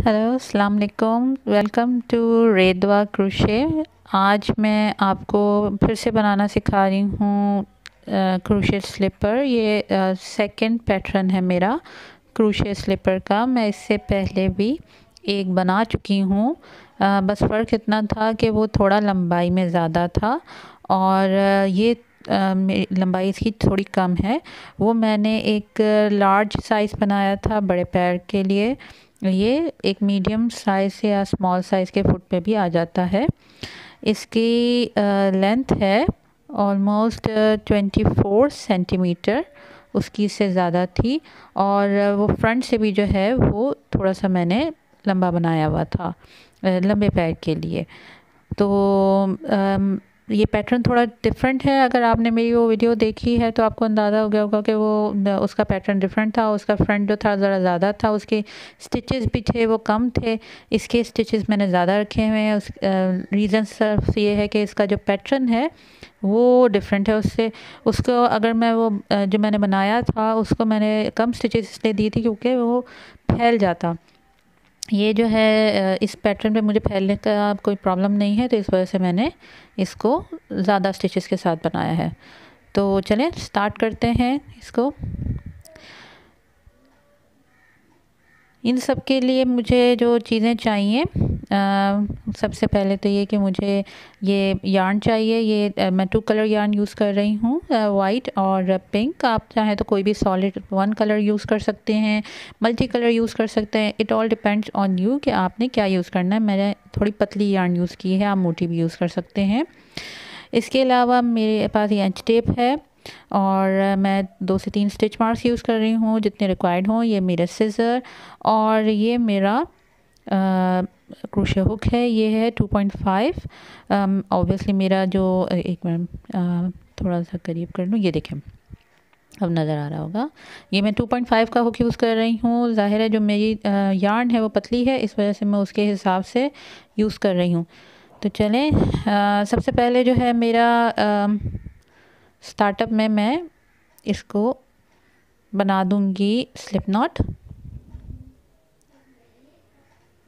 Hello अस्सलाम वालेकुम, welcome to रेदवा crochet. आज मैं आपको फिर से बनाना सिखा रही हूँ क्रोशे स्लीपर। ये सेकंड पैटर्न है मेरा क्रोशे स्लीपर का। मैं इससे पहले भी एक बना चुकी हूँ, बस फ़र्क इतना था कि वो थोड़ा लंबाई में ज़्यादा था और ये लंबाई इसकी थोड़ी कम है। वो मैंने एक लार्ज साइज़ बनाया था बड़े पैर के लिए। ये एक मीडियम साइज़ या स्मॉल साइज़ के फुट पे भी आ जाता है। इसकी लेंथ है ऑलमोस्ट 24 सेंटीमीटर, उसकी से ज़्यादा थी। और वो फ्रंट से भी जो है वो थोड़ा सा मैंने लंबा बनाया हुआ था लंबे पैर के लिए। तो ये पैटर्न थोड़ा डिफरेंट है। अगर आपने मेरी वो वीडियो देखी है तो आपको अंदाज़ा हो गया होगा कि वो उसका पैटर्न डिफरेंट था। उसका फ्रंट जो था ज़रा ज़्यादा था, उसके स्टिचेस भी थे वो कम थे, इसके स्टिचेस मैंने ज़्यादा रखे हुए हैं। उस रीज़न सिर्फ ये है कि इसका जो पैटर्न है वो डिफरेंट है उससे। उसको अगर मैं वो जो मैंने बनाया था उसको मैंने कम स्टिचेस इसलिए दी थी क्योंकि वो फैल जाता। ये जो है इस पैटर्न पे मुझे फैलने का कोई प्रॉब्लम नहीं है, तो इस वजह से मैंने इसको ज़्यादा स्टिचेस के साथ बनाया है। तो चलें स्टार्ट करते हैं इसको। इन सब के लिए मुझे जो चीज़ें चाहिए, सबसे पहले तो ये कि मुझे ये यार्न चाहिए। ये मैं 2 कलर यार्न यूज़ कर रही हूँ, वाइट और पिंक। आप चाहें तो कोई भी सॉलिड 1 कलर यूज़ कर सकते हैं, मल्टी कलर यूज़ कर सकते हैं। It all depends on you कि आपने क्या यूज़ करना है। मैंने थोड़ी पतली यार्न यूज़ की है, आप मोटी भी यूज़ कर सकते हैं। इसके अलावा मेरे पास ये इंच टेप है और मैं 2 से 3 स्टिच मार्क्स यूज़ कर रही हूँ जितने रिक्वायर्ड हों। ये मेरा सिज़र और ये मेरा क्रोशे हुक है, ये है 2.5। ऑब्वियसली मेरा जो एक मिनट थोड़ा सा करीब कर लूँ, ये देखें अब नज़र आ रहा होगा। ये मैं 2.5 का हुक यूज़ कर रही हूँ। ज़ाहिर है जो मेरी यार्न है वो पतली है, इस वजह से मैं उसके हिसाब से यूज़ कर रही हूँ। तो चलें, सबसे पहले जो है मेरा स्टार्टअप में मैं इसको बना दूंगी स्लिप नॉट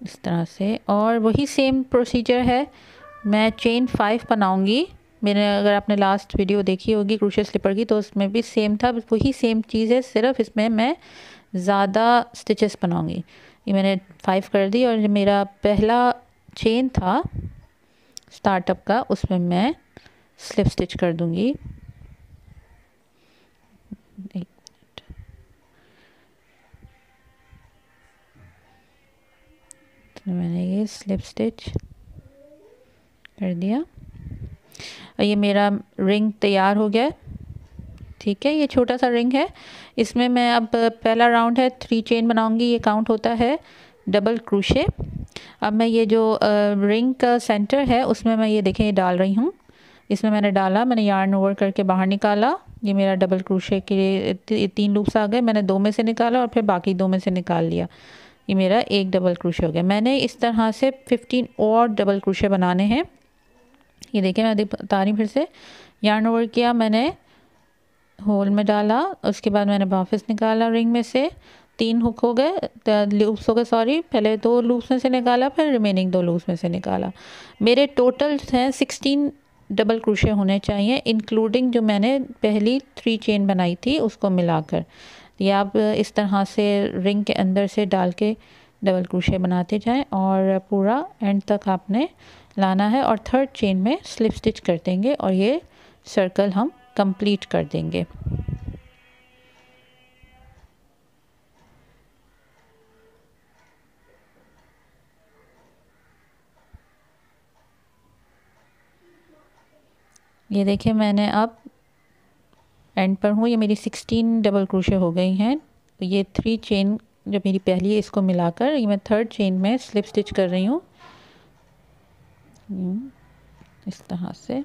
इस तरह से, और वही सेम प्रोसीजर है। मैं चेन 5 बनाऊंगी। मैंने अगर आपने लास्ट वीडियो देखी होगी क्रोशे स्लीपर की तो उसमें भी सेम था, वही सेम चीज़ है, सिर्फ इसमें मैं ज़्यादा स्टिचेस बनाऊंगी। ये मैंने 5 कर दी और मेरा पहला चेन था स्टार्टअप का, उसमें मैं स्लिप स्टिच कर दूंगी। एक मिनट, तो मैंने ये स्लिप स्टिच कर दिया और ये मेरा रिंग तैयार हो गया। ठीक है, ये छोटा सा रिंग है। इसमें मैं अब पहला राउंड है 3 चेन बनाऊंगी, ये काउंट होता है डबल क्रोशे। अब मैं ये जो रिंग का सेंटर है उसमें मैं ये देखें ये डाल रही हूँ। इसमें मैंने डाला, मैंने यार्न ओवर करके बाहर निकाला। ये मेरा डबल क्रोशे के लिए 3 लूप्स आ गए। मैंने 2 में से निकाला और फिर बाकी 2 में से निकाल लिया। ये मेरा एक डबल क्रोशे हो गया। मैंने इस तरह से 15 और डबल क्रोशे बनाने हैं। ये देखिए मैं बता रही हूँ फिर से। यार्न ओवर किया, मैंने होल में डाला, उसके बाद मैंने वापस निकाला रिंग में से। 3 हुक हो गए, लूप्स हो गए, सॉरी। पहले 2 लूप्स में से निकाला, फिर रिमेनिंग 2 लूप्स में से निकाला। मेरे टोटल हैं 16 डबल क्रोशे होने चाहिए, इंक्लूडिंग जो मैंने पहली 3 चेन बनाई थी उसको मिलाकर। ये आप इस तरह से रिंग के अंदर से डाल के डबल क्रोशे बनाते जाएं और पूरा एंड तक आपने लाना है और 3rd चेन में स्लिप स्टिच कर देंगे और ये सर्कल हम कंप्लीट कर देंगे। ये देखिए मैंने अब एंड पर हूँ, ये मेरी 16 डबल क्रोशे हो गई हैं। ये 3 चेन जो मेरी पहली है इसको मिलाकर ये मैं 3rd चेन में स्लिप स्टिच कर रही हूँ इस तरह से।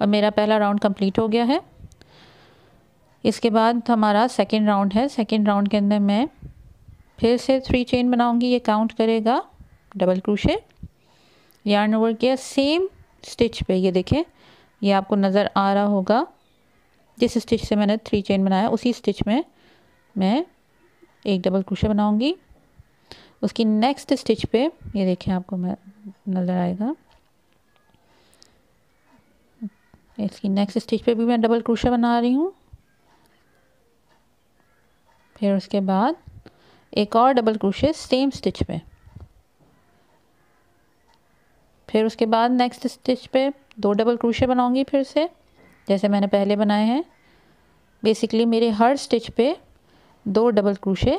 और मेरा पहला राउंड कंप्लीट हो गया है। इसके बाद हमारा सेकंड राउंड है। सेकंड राउंड के अंदर मैं फिर से 3 चेन बनाऊंगी, ये काउंट करेगा डबल क्रोशे। यार्न ओवर किया सेम स्टिच पे, ये देखें ये आपको नज़र आ रहा होगा। जिस स्टिच से मैंने 3 चेन बनाया उसी स्टिच में मैं एक डबल क्रोशे बनाऊंगी उसकी नेक्स्ट स्टिच पे ये देखें, आपको मैं नज़र आएगा, इसकी नेक्स्ट स्टिच पे भी मैं डबल क्रोशे बना रही हूँ। फिर उसके बाद एक और डबल क्रोशे सेम स्टिच पे, फिर उसके बाद नेक्स्ट स्टिच पे 2 डबल क्रोशे बनाऊंगी फिर से, जैसे मैंने पहले बनाए हैं। बेसिकली मेरे हर स्टिच पे 2 डबल क्रोशे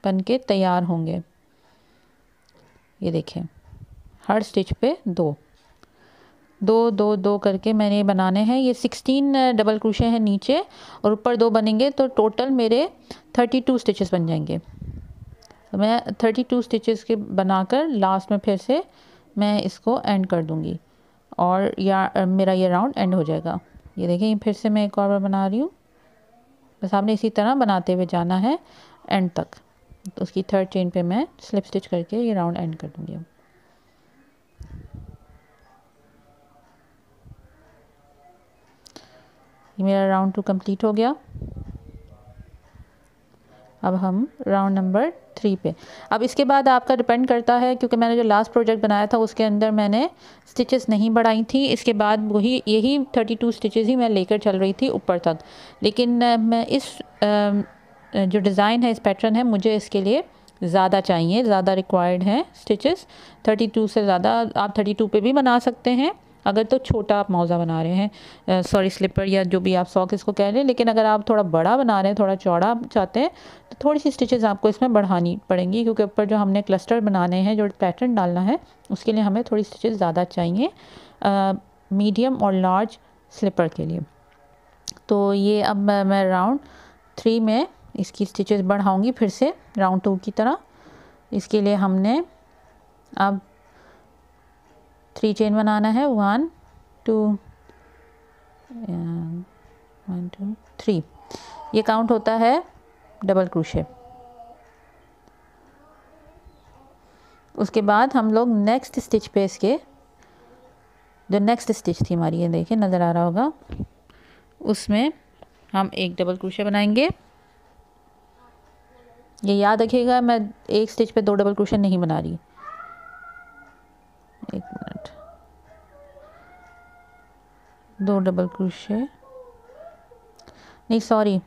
बन के तैयार होंगे। ये देखें, हर स्टिच पे 2 2 2 2 करके मैंने बनाने हैं। ये 16 डबल क्रोशे हैं नीचे और ऊपर 2 बनेंगे, तो टोटल मेरे 32 स्टिचेस बन जाएंगे। तो मैं 32 स्टिचेस के बनाकर लास्ट में फिर से मैं इसको एंड कर दूंगी और मेरा ये राउंड एंड हो जाएगा। ये देखें, फिर से मैं एक और बार बना रही हूँ। बस आपने इसी तरह बनाते हुए जाना है एंड तक। तो उसकी 3rd चेन पे मैं स्लिप स्टिच करके ये राउंड एंड कर दूंगी। ये मेरा राउंड 2 कंप्लीट हो गया। अब हम राउंड नंबर 3 पे। अब इसके बाद आपका डिपेंड करता है, क्योंकि मैंने जो लास्ट प्रोजेक्ट बनाया था उसके अंदर मैंने स्टिचेस नहीं बढ़ाई थी। इसके बाद वही यही 32 स्टिचेस ही मैं लेकर चल रही थी ऊपर तक। लेकिन मैं इस जो डिज़ाइन है, इस पैटर्न है, मुझे इसके लिए ज़्यादा चाहिए, ज़्यादा रिक्वायर्ड हैं स्टिचेस। 32 से ज़्यादा आप 32 पे भी बना सकते हैं अगर तो छोटा आप मौज़ा बना रहे हैं, सॉरी स्लीपर या जो भी आप सॉक इसको कह रहे हैं। लेकिन अगर आप थोड़ा बड़ा बना रहे हैं, थोड़ा चौड़ा चाहते हैं, तो थोड़ी सी स्टिचेस आपको इसमें बढ़ानी पड़ेंगी, क्योंकि ऊपर जो हमने क्लस्टर बनाने हैं, जो पैटर्न डालना है, उसके लिए हमें थोड़ी स्टिचेस ज़्यादा चाहिए मीडियम और लार्ज स्लीपर के लिए। तो ये अब मैं राउंड 3 में इसकी स्टिचेस बढ़ाऊँगी फिर से राउंड 2 की तरह। इसके लिए हमने अब 3 चेन बनाना है, 1 2 1 2 3। ये काउंट होता है डबल क्रोशे। उसके बाद हम लोग नेक्स्ट स्टिच पे इसके जो नेक्स्ट स्टिच थी हमारी, ये देखिए नज़र आ रहा होगा, उसमें हम एक डबल क्रोशे बनाएंगे। ये याद रखिएगा, मैं एक स्टिच पे 2 डबल क्रोशे नहीं बना रही। एक मिनट, 2 डबल क्रोशे नहीं, सॉरी,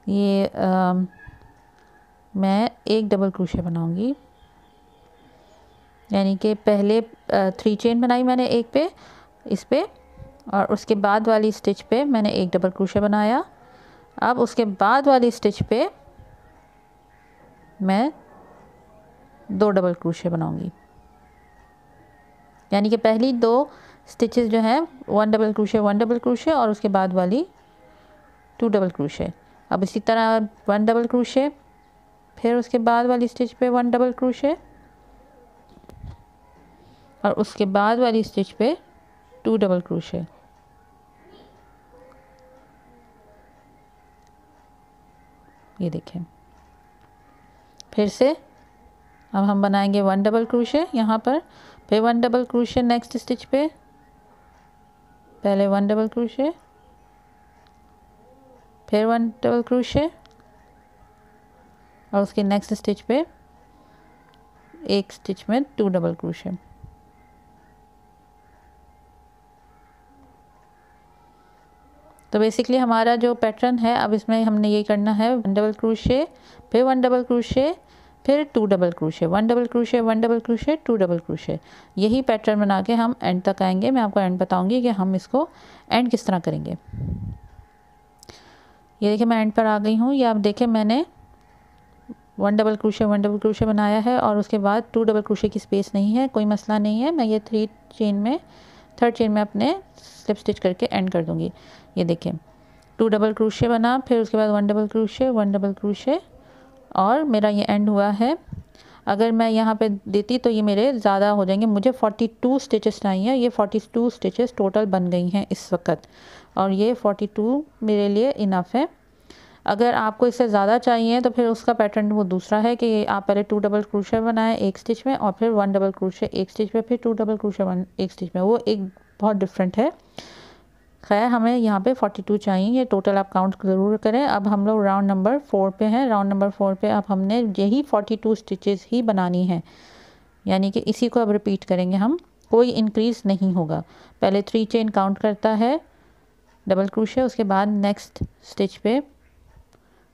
ये मैं एक डबल क्रोशे बनाऊंगी। यानी कि पहले 3 चेन बनाई मैंने एक पे, इस पे, और उसके बाद वाली स्टिच पे मैंने एक डबल क्रोशे बनाया। अब उसके बाद वाली स्टिच पे मैं 2 डबल क्रोशे बनाऊंगी। यानी कि पहली 2 स्टिचेस जो हैं 1 डबल क्रोशे 1 डबल क्रोशे, और उसके बाद वाली 2 डबल क्रोशे। अब इसी तरह 1 डबल क्रोशे, फिर उसके बाद वाली स्टिच पे 1 डबल क्रोशे, और उसके बाद वाली स्टिच पे 2 डबल क्रोशे। ये देखें, फिर से अब हम बनाएंगे 1 डबल क्रोशे यहाँ पर, फिर 1 डबल क्रोशे नेक्स्ट स्टिच पे, पहले 1 डबल क्रोशे, फिर 1 डबल क्रोशे, और उसके नेक्स्ट स्टिच पे एक स्टिच में 2 डबल क्रोशे। तो बेसिकली हमारा जो पैटर्न है, अब इसमें हमने ये करना है 1 डबल क्रोशे, फिर 1 डबल क्रोशे, फिर 2 double crochet, 1 double crochet 1 double crochet 2 double crochet. यही पैटर्न बना के हम एंड तक आएंगे। मैं आपको एंड बताऊंगी कि हम इसको एंड किस तरह करेंगे। ये देखिए, मैं एंड पर आ गई हूँ। ये आप देखें, मैंने 1 डबल क्रोशे 1 डबल क्रोशे बनाया है, और उसके बाद 2 डबल क्रोशे की स्पेस नहीं है, कोई मसला नहीं है। मैं ये 3 चेन में 3rd चेन में अपने स्लिप स्टिच करके एंड कर दूंगी। ये देखें, 2 डबल क्रोशे बना, फिर उसके बाद 1 डबल क्रोशे 1 डबल क्रोशे, और मेरा ये एंड हुआ है। अगर मैं यहाँ पे देती तो ये मेरे ज़्यादा हो जाएंगे। मुझे 42 स्टिचेस चाहिए। ये 42 स्टिचेस टोटल बन गई हैं इस वक्त, और ये 42 मेरे लिए इनफ है। अगर आपको इससे ज़्यादा चाहिए तो फिर उसका पैटर्न वो दूसरा है कि आप पहले 2 डबल क्रोशे बनाएं एक स्टिच में, और फिर 1 डबल क्रोशे एक स्टिच में, फिर 2 डबल क्रोशे 1 एक स्टिच में। वो एक बहुत डिफरेंट है। खैर हमें यहाँ पे 42 चाहिए, ये टोटल आप काउंट ज़रूर करें। अब हम लोग राउंड नंबर 4 पे हैं। राउंड नंबर 4 पे अब हमने यही 42 स्टिचेस ही बनानी है, यानी कि इसी को अब रिपीट करेंगे हम, कोई इंक्रीज़ नहीं होगा। पहले 3 चेन काउंट करता है, डबल क्रोशे, उसके बाद नेक्स्ट स्टिच पे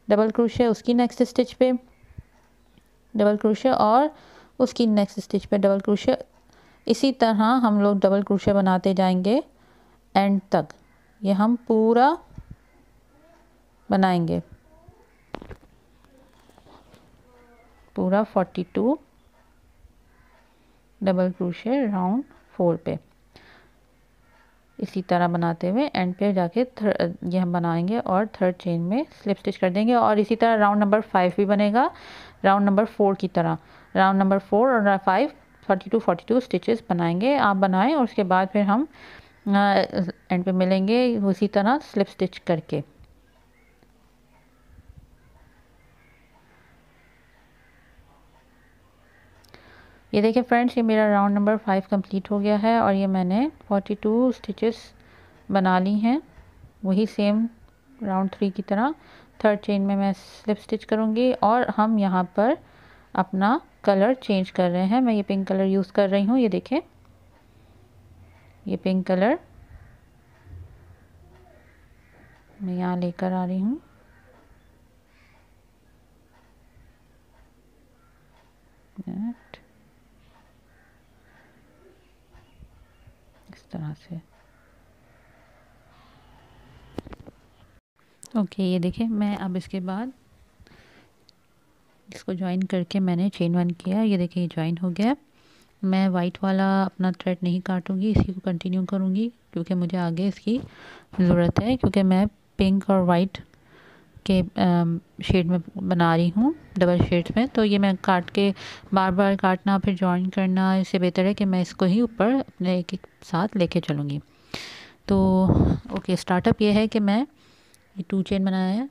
डबल क्रोशे, उसकी नेक्स्ट स्टिच पे डबल क्रोशे और उसकी नेक्स्ट स्टिच पे डबल क्रोशे। इसी तरह हम लोग डबल क्रोशे बनाते जाएंगे एंड तक। ये हम पूरा बनाएंगे, पूरा 42 डबल क्रोशे राउंड 4 पे। इसी तरह बनाते हुए एंड पे जाके ये हम बनाएंगे और थर्ड चेन में स्लिप स्टिच कर देंगे। और इसी तरह राउंड नंबर 5 भी बनेगा राउंड नंबर 4 की तरह। राउंड नंबर 4 और 5 42 स्टिचेस बनाएंगे, आप बनाएं और उसके बाद फिर हम एंड पे मिलेंगे उसी तरह स्लिप स्टिच करके। ये देखिए फ्रेंड्स, ये मेरा राउंड नंबर 5 कंप्लीट हो गया है और ये मैंने 42 स्टिचेस बना ली हैं, वही सेम राउंड 3 की तरह। थर्ड चेन में मैं स्लिप स्टिच करूँगी और हम यहाँ पर अपना कलर चेंज कर रहे हैं। मैं ये पिंक कलर यूज़ कर रही हूँ, ये देखें, ये पिंक कलर मैं यहाँ लेकर आ रही हूँ। इस तरह से ओके। ये देखिए, मैं अब इसके बाद इसको ज्वाइन करके मैंने चेन 1 किया। ये देखिए, ये ज्वाइन हो गया। मैं वाइट वाला अपना थ्रेड नहीं काटूंगी, इसी को कंटिन्यू करूंगी क्योंकि मुझे आगे इसकी ज़रूरत है, क्योंकि मैं पिंक और वाइट के शेड में बना रही हूँ, डबल शेड्स में। तो ये मैं काट के बार बार काटना फिर ज्वाइन करना, इससे बेहतर है कि मैं इसको ही ऊपर अपने एक एक साथ लेके चलूँगी। तो ओके, स्टार्टअप ये है कि मैं ये 2 चेन बनाया है,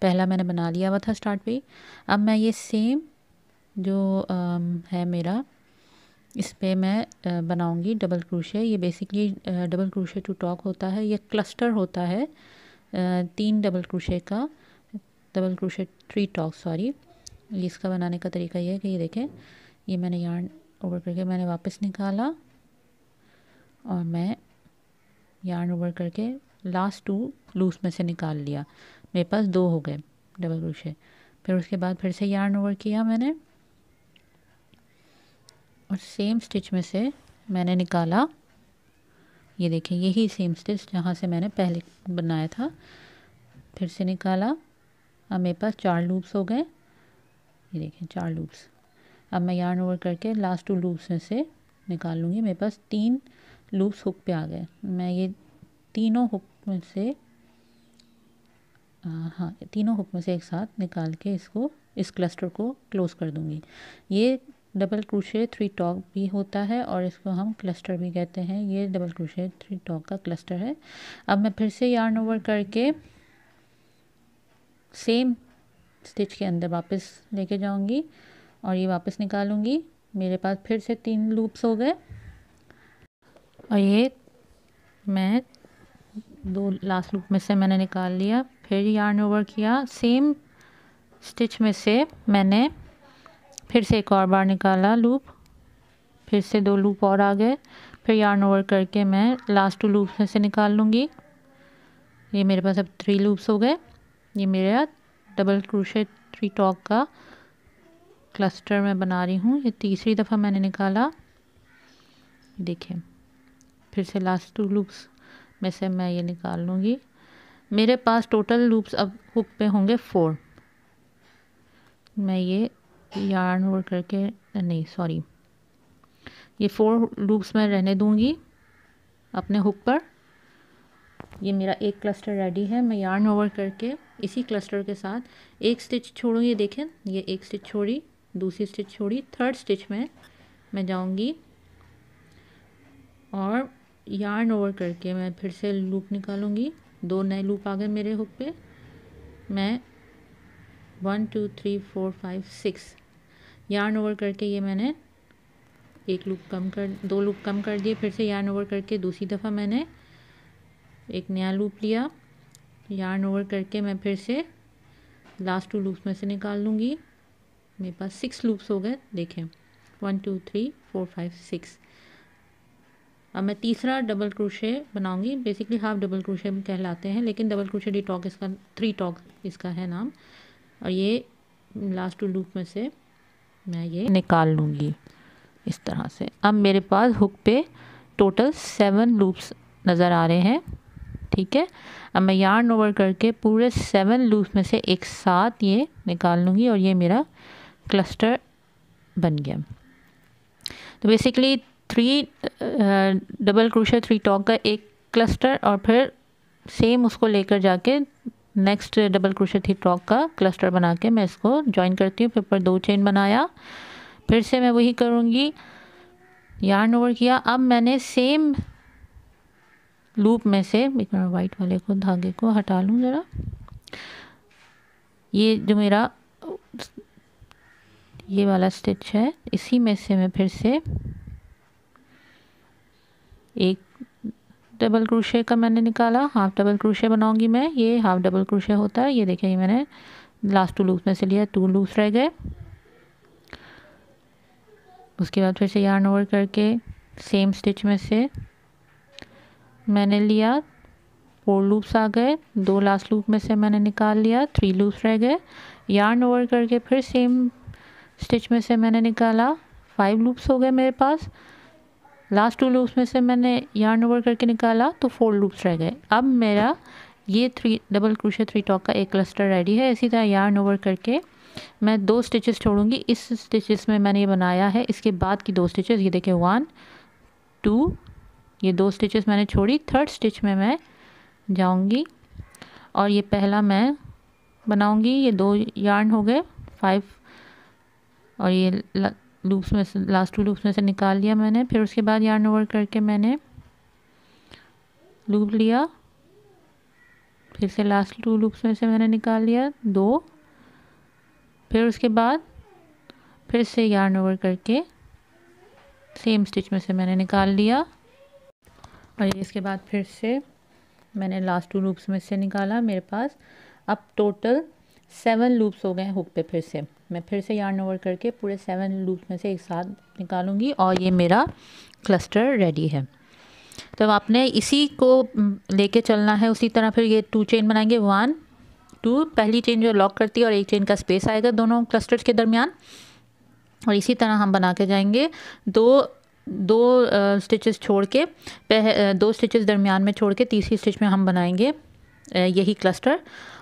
पहला मैंने बना लिया हुआ था स्टार्ट पे। अब मैं ये सेम जो है मेरा, इस पे मैं बनाऊंगी डबल क्रोशे। ये basically double crochet to talk होता है, ये क्लस्टर होता है 3 डबल क्रोशे का, डबल क्रोशे 3 टॉक सॉरी। इसका बनाने का तरीका ये है कि ये देखें, ये मैंने यार्न ओवर करके मैंने वापस निकाला और मैं यार्न ओवर करके लास्ट 2 लूप्स में से निकाल लिया, मेरे पास 2 हो गए डबल क्रोशे। फिर उसके बाद फिर से यार्न ओवर किया मैंने और सेम स्टिच में से मैंने निकाला, ये देखें, यही सेम स्टिच जहाँ से मैंने पहले बनाया था, फिर से निकाला। अब मेरे पास 4 लूप्स हो गए, ये देखें 4 लूप्स। अब मैं यार्न ओवर करके लास्ट 2 लूप्स में से निकाल लूँगी, मेरे पास 3 लूप्स हुक पे आ गए। मैं ये तीनों हुक में से हाँ, तीनों हुक में से एक साथ निकाल के इसको, इस क्लस्टर को क्लोज़ कर दूँगी। ये डबल क्रोशे 3 टॉक भी होता है और इसको हम क्लस्टर भी कहते हैं। ये डबल क्रोशे 3 टॉक का क्लस्टर है। अब मैं फिर से यार्न ओवर करके सेम स्टिच के अंदर वापस लेके जाऊंगी और ये वापस निकालूंगी। मेरे पास फिर से 3 लूप्स हो गए और ये मैं 2 लास्ट लूप में से मैंने निकाल लिया। फिर यार्न ओवर किया, सेम स्टिच में से मैंने फिर से एक और बार निकाला लूप, फिर से 2 लूप और आ गए। फिर यार्न ओवर करके मैं लास्ट 2 लूप में से निकाल लूँगी। ये मेरे पास अब 3 लूप्स हो गए। ये मेरा डबल क्रोशे 3 टॉक का क्लस्टर मैं बना रही हूँ। ये तीसरी दफ़ा मैंने निकाला, देखिए, फिर से लास्ट 2 लूप्स में से मैं ये निकाल लूँगी। मेरे पास टोटल लूप्स अब हुक पे होंगे 4। मैं ये यार्न ओवर करके नहीं सॉरी, ये 4 लूप्स मैं रहने दूँगी अपने हुक पर। ये मेरा एक क्लस्टर रेडी है। मैं यार्न ओवर करके इसी क्लस्टर के साथ एक स्टिच छोड़ूँगी, देखें, ये एक स्टिच छोड़ी, दूसरी स्टिच छोड़ी, थर्ड स्टिच में मैं जाऊँगी और यार्न ओवर करके मैं फिर से लूप निकालूँगी। 2 नए लूप आ गए मेरे हुक पे। मैं 1 2 3 4 5 6 यार्न ओवर करके ये मैंने 2 लूप कम कर दिए। फिर से यार्न ओवर करके दूसरी दफ़ा मैंने एक नया लूप लिया, यार्न ओवर करके मैं फिर से लास्ट 2 लूप्स में से निकाल लूँगी। मेरे पास 6 लूप्स हो गए, देखें 1 2 3 4 5 6। अब मैं तीसरा डबल क्रोशे बनाऊंगी। बेसिकली हाफ डबल क्रोशे कहलाते हैं, लेकिन डबल क्रोशे डी टॉक इसका 3 टॉक इसका है नाम। और ये लास्ट 2 लूप में से मैं ये निकाल लूँगी इस तरह से। अब मेरे पास हुक पे टोटल 7 लूप्स नज़र आ रहे हैं, ठीक है। अब मैं यार्न ओवर करके पूरे 7 लूप्स में से एक साथ ये निकाल लूँगी और ये मेरा क्लस्टर बन गया। तो बेसिकली 3 डबल क्रोशे 3 टॉक का एक क्लस्टर, और फिर सेम उसको लेकर जाके नेक्स्ट डबल क्रोशे 3 टॉक का क्लस्टर बना के मैं इसको ज्वाइन करती हूँ। फिर पर 2 चेन बनाया, फिर से मैं वही करूँगी, यार्न ओवर किया। अब मैंने सेम लूप में से, एक मिनट वाइट वाले को धागे को हटा लूँ ज़रा, ये जो मेरा ये वाला स्टिच है, इसी में से मैं फिर से एक डबल क्रोशे का मैंने निकाला, हाफ डबल क्रोशे बनाऊंगी मैं। ये हाफ डबल क्रोशे होता है, ये देखिए, ये मैंने लास्ट 2 लूप्स में से लिया, 2 लूप्स रह गए। उसके बाद फिर से यार्न ओवर करके सेम स्टिच में से मैंने लिया, 4 लूप्स आ गए, 2 लास्ट लूप में से मैंने निकाल लिया, 3 लूप्स रह गए। यार्न ओवर करके फिर सेम स्टिच में से मैंने निकाला, 5 लूप्स हो गए मेरे पास। लास्ट 2 लूप्स में से मैंने यार्न ओवर करके निकाला, तो 4 लूप्स रह गए। अब मेरा ये 3 डबल क्रोशे 3 टॉक का एक क्लस्टर रेडी है। इसी तरह यार्न ओवर करके मैं 2 स्टिचेस छोड़ूंगी। इस स्टिचेस में मैंने ये बनाया है, इसके बाद की 2 स्टिचेस, ये देखिए 1 2, ये 2 स्टिचेस मैंने छोड़ी। थर्ड स्टिच में मैं जाऊंगी और ये पहला मैं बनाऊंगी। ये 2 यार्न हो गए 5, और ये लूप्स में से लास्ट 2 लूप्स में से निकाल लिया मैंने। फिर उसके बाद यार्न ओवर करके मैंने लूप लिया, फिर से लास्ट 2 लूप्स में से मैंने निकाल लिया 2। फिर उसके बाद फिर से यार्न ओवर करके सेम स्टिच में से मैंने निकाल लिया, और इसके बाद फिर से मैंने लास्ट 2 लूप्स में से निकाला। मेरे पास अब टोटल 7 लूप्स हो गए हैं हुक पे। फिर से मैं फिर से यार्न ओवर करके पूरे 7 लूप्स में से एक साथ निकालूंगी, और ये मेरा क्लस्टर रेडी है। तो आपने इसी को लेके चलना है उसी तरह। फिर ये 2 चेन बनाएंगे, 1 2, पहली चेन जो लॉक करती है और एक चेन का स्पेस आएगा दोनों क्लस्टर्स के दरमियान, और इसी तरह हम बना के जाएंगे। दो स्टिचेस छोड़ के 2 स्टिचेस दरमियान में छोड़ के तीसरी स्टिच में हम बनाएंगे यही क्लस्टर,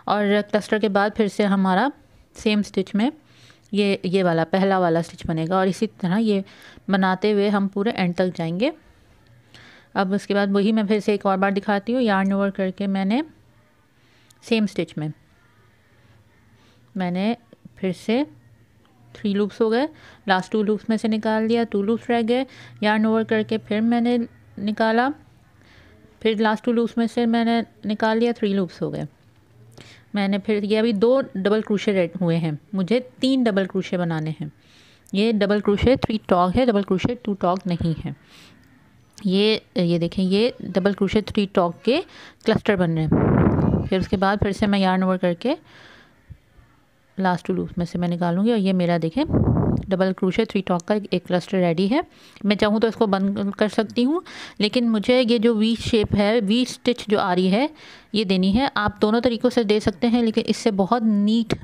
और क्लस्टर के बाद फिर से हमारा सेम स्टिच में ये वाला पहला वाला स्टिच बनेगा, और इसी तरह ये बनाते हुए हम पूरे एंड तक जाएंगे। अब उसके बाद वही मैं फिर से एक और बार दिखाती हूँ। यार्न ओवर करके मैंने सेम स्टिच में मैंने फिर से 3 लूप्स हो गए, लास्ट 2 लूप्स में से निकाल लिया, 2 लूप्स रह गए। यार्न ओवर करके फिर मैंने निकाला, फिर लास्ट 2 लूप्स में से मैंने निकाल लिया, 3 लूप्स हो गए। मैंने फिर ये अभी 2 डबल क्रोशे रेड हुए हैं, मुझे 3 डबल क्रोशे बनाने हैं। ये डबल क्रोशे 3 टॉक है, डबल क्रोशे 2 टॉक नहीं है। ये देखें, ये डबल क्रोशे 3 टॉक के क्लस्टर बन रहे हैं। फिर उसके बाद फिर से मैं यार्न ओवर करके लास्ट 2 लूप्स में से मैं निकालूंगी, और ये मेरा देखें डबल क्रोशे 3 टॉक का एक क्लस्टर रेडी है। मैं चाहूँ तो इसको बंद कर सकती हूँ, लेकिन मुझे ये जो वी शेप है, वी स्टिच जो आ रही है, ये देनी है। आप दोनों तरीक़ों से दे सकते हैं, लेकिन इससे बहुत नीट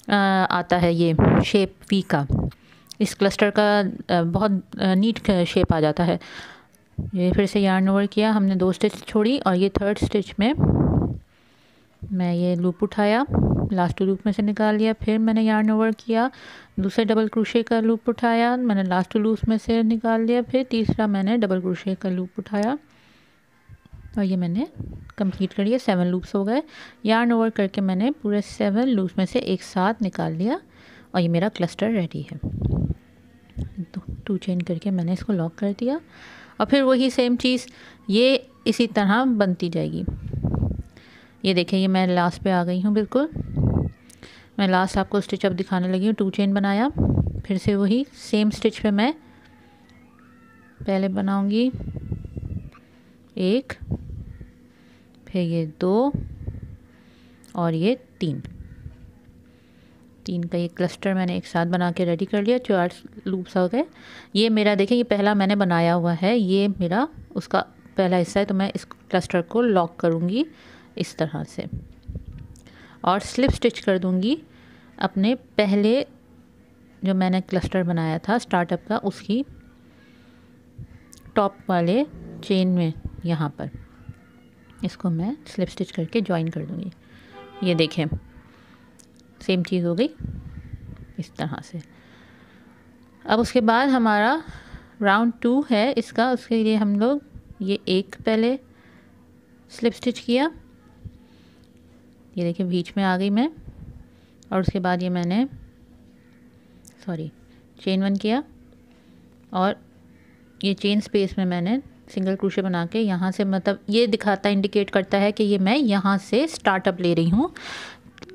आता है ये शेप वी का। इस क्लस्टर का बहुत नीट शेप आ जाता है। ये फिर से यार्न ओवर किया, हमने 2 स्टिच छोड़ी, और ये थर्ड स्टिच में मैं ये लूप उठाया, लास्ट 2 लूप में से निकाल लिया। फिर मैंने यार्न ओवर किया, दूसरे डबल क्रोशे का लूप उठाया, मैंने लास्ट 2 लूप में से निकाल लिया। फिर तीसरा मैंने डबल क्रोशे का लूप उठाया, और ये मैंने कंप्लीट कर लिया। 7 लूप्स हो गए। यार्न ओवर करके मैंने पूरे 7 लूप्स में से एक साथ निकाल लिया, और ये मेरा क्लस्टर रेडी है। तो 2 चेन करके मैंने इसको लॉक कर दिया, और फिर वही सेम चीज़ ये इसी तरह बनती जाएगी। ये देखिए, ये मैं लास्ट पे आ गई हूँ बिल्कुल। मैं लास्ट आपको स्टिच अब दिखाने लगी हूँ। 2 चेन बनाया, फिर से वही सेम स्टिच पे मैं पहले बनाऊंगी 1, फिर ये 2 और ये 3 का ये क्लस्टर मैंने एक साथ बना के रेडी कर लिया। 4 लूप्स हो गए। ये मेरा देखिए, ये पहला मैंने बनाया हुआ है, ये मेरा उसका पहला हिस्सा है। तो मैं इस क्लस्टर को लॉक करूँगी इस तरह से और स्लिप स्टिच कर दूँगी अपने पहले जो मैंने क्लस्टर बनाया था स्टार्टअप का, उसकी टॉप वाले चेन में यहाँ पर इसको मैं स्लिप स्टिच करके जॉइन कर दूँगी। ये देखें, सेम चीज़ हो गई इस तरह से। अब उसके बाद हमारा राउंड 2 है इसका, उसके लिए हम लोग ये एक पहले स्लिप स्टिच किया, ये देखिए बीच में आ गई मैं, और उसके बाद ये मैंने चेन 1 किया और ये चेन स्पेस में मैंने सिंगल क्रोशे बना के यहाँ से, मतलब ये दिखाता इंडिकेट करता है कि ये मैं यहाँ से स्टार्टअप ले रही हूँ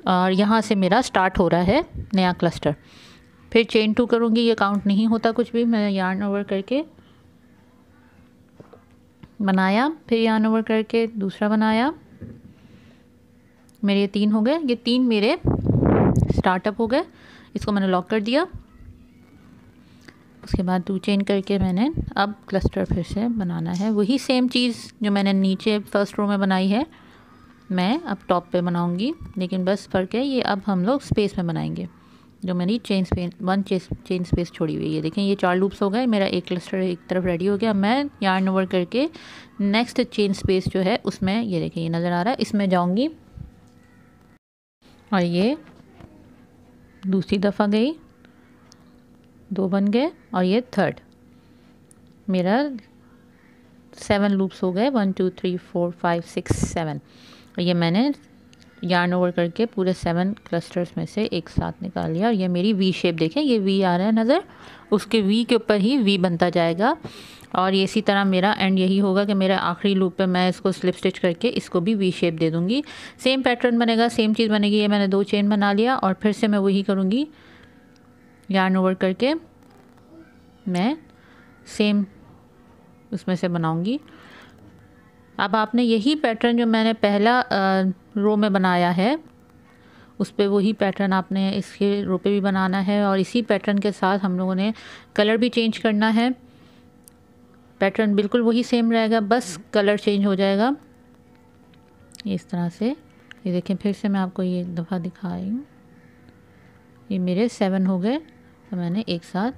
और यहाँ से मेरा स्टार्ट हो रहा है नया क्लस्टर। फिर चेन 2 करूँगी, ये काउंट नहीं होता कुछ भी, मैं यार्न ओवर करके बनाया, फिर यार्न ओवर करके दूसरा बनाया, मेरे ये 3 हो गए। ये 3 मेरे स्टार्टअप हो गए, इसको मैंने लॉक कर दिया। उसके बाद 2 चेन करके मैंने अब क्लस्टर फिर से बनाना है, वही सेम चीज़ जो मैंने नीचे फर्स्ट रो में बनाई है मैं अब टॉप पे बनाऊंगी, लेकिन बस फ़र्क है ये अब हम लोग स्पेस में बनाएंगे जो मेरी चेन स्पेस छोड़ी हुई है। ये देखें, ये 4 लूप्स हो गए, मेरा एक क्लस्टर एक तरफ रेडी हो गया। मैं यार्न ओवर करके नेक्स्ट चेन स्पेस जो है उसमें, ये देखें ये नज़र आ रहा है, इसमें जाऊंगी और ये दूसरी दफ़ा गई, 2 बन गए और ये थर्ड, मेरा 7 लूप्स हो गए, 1 2 3 4 5 6 7। और ये मैंने यार्न ओवर करके पूरे 7 क्लस्टर्स में से एक साथ निकाल लिया और ये मेरी वी शेप देखें, ये वी आ रहा है नज़र, उसके वी के ऊपर ही वी बनता जाएगा। और ये इसी तरह मेरा एंड यही होगा कि मेरा आखिरी लूप पे मैं इसको स्लिप स्टिच करके इसको भी वी शेप दे दूँगी। सेम पैटर्न बनेगा, सेम चीज़ बनेगी। ये मैंने 2 चेन बना लिया और फिर से मैं वही करूँगी, यार्न ओवर करके मैं सेम उसमें से बनाऊँगी। अब आपने यही पैटर्न जो मैंने पहला रो में बनाया है उस पे वही पैटर्न आपने इसके रो पे भी बनाना है और इसी पैटर्न के साथ हम लोगों ने कलर भी चेंज करना है। पैटर्न बिल्कुल वही सेम रहेगा, बस कलर चेंज हो जाएगा इस तरह से। ये देखें, फिर से मैं आपको ये एक दफ़ा दिखा रही हूँ। ये मेरे 7 हो गए, तो मैंने एक साथ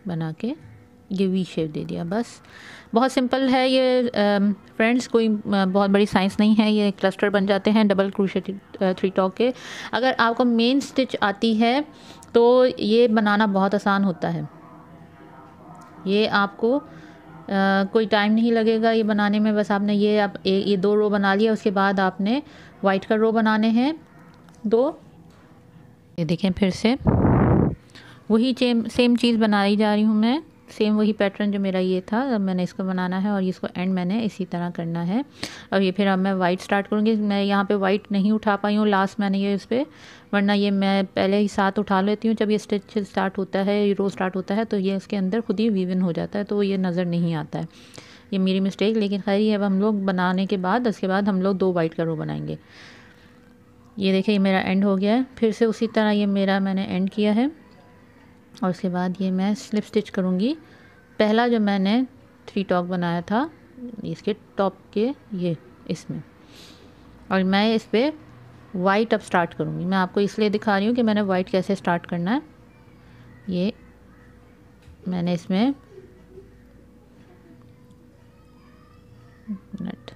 बना के ये वी शेप दे दिया। बस बहुत सिंपल है ये फ्रेंड्स, कोई बहुत बड़ी साइंस नहीं है। ये क्लस्टर बन जाते हैं डबल क्रोशे 3 टॉक के। अगर आपको मेन स्टिच आती है तो ये बनाना बहुत आसान होता है। ये आपको कोई टाइम नहीं लगेगा ये बनाने में। बस आपने ये 2 रो बना लिया, उसके बाद आपने वाइट का रो बनाने हैं 2। ये देखें, फिर से वही सेम चीज़ बनाई जा रही हूँ मैं, सेम वही पैटर्न जो मेरा ये था। अब मैंने इसको बनाना है और इसको एंड मैंने इसी तरह करना है। अब ये फिर अब मैं वाइट स्टार्ट करूँगी। मैं यहाँ पे वाइट नहीं उठा पाई हूँ लास्ट मैंने ये इस पर, वरना ये मैं पहले ही साथ उठा लेती हूँ। जब ये स्टिच स्टार्ट होता है, ये रो स्टार्ट होता है, तो ये इसके अंदर खुद ही वीवन हो जाता है, तो ये नज़र नहीं आता है। ये मेरी मिस्टेक, लेकिन खैर ये अब हम लोग बनाने के बाद उसके बाद हम लोग 2 वाइट का रो बनाएंगे। ये देखिए, ये मेरा एंड हो गया है। फिर से उसी तरह ये मेरा मैंने एंड किया है और उसके बाद ये मैं स्लिप स्टिच करूँगी। पहला जो मैंने 3 टॉक बनाया था इसके टॉप के ये इसमें, और मैं इस पर वाइट अब स्टार्ट करूँगी। मैं आपको इसलिए दिखा रही हूँ कि मैंने वाइट कैसे स्टार्ट करना है। ये मैंने इसमें मिनट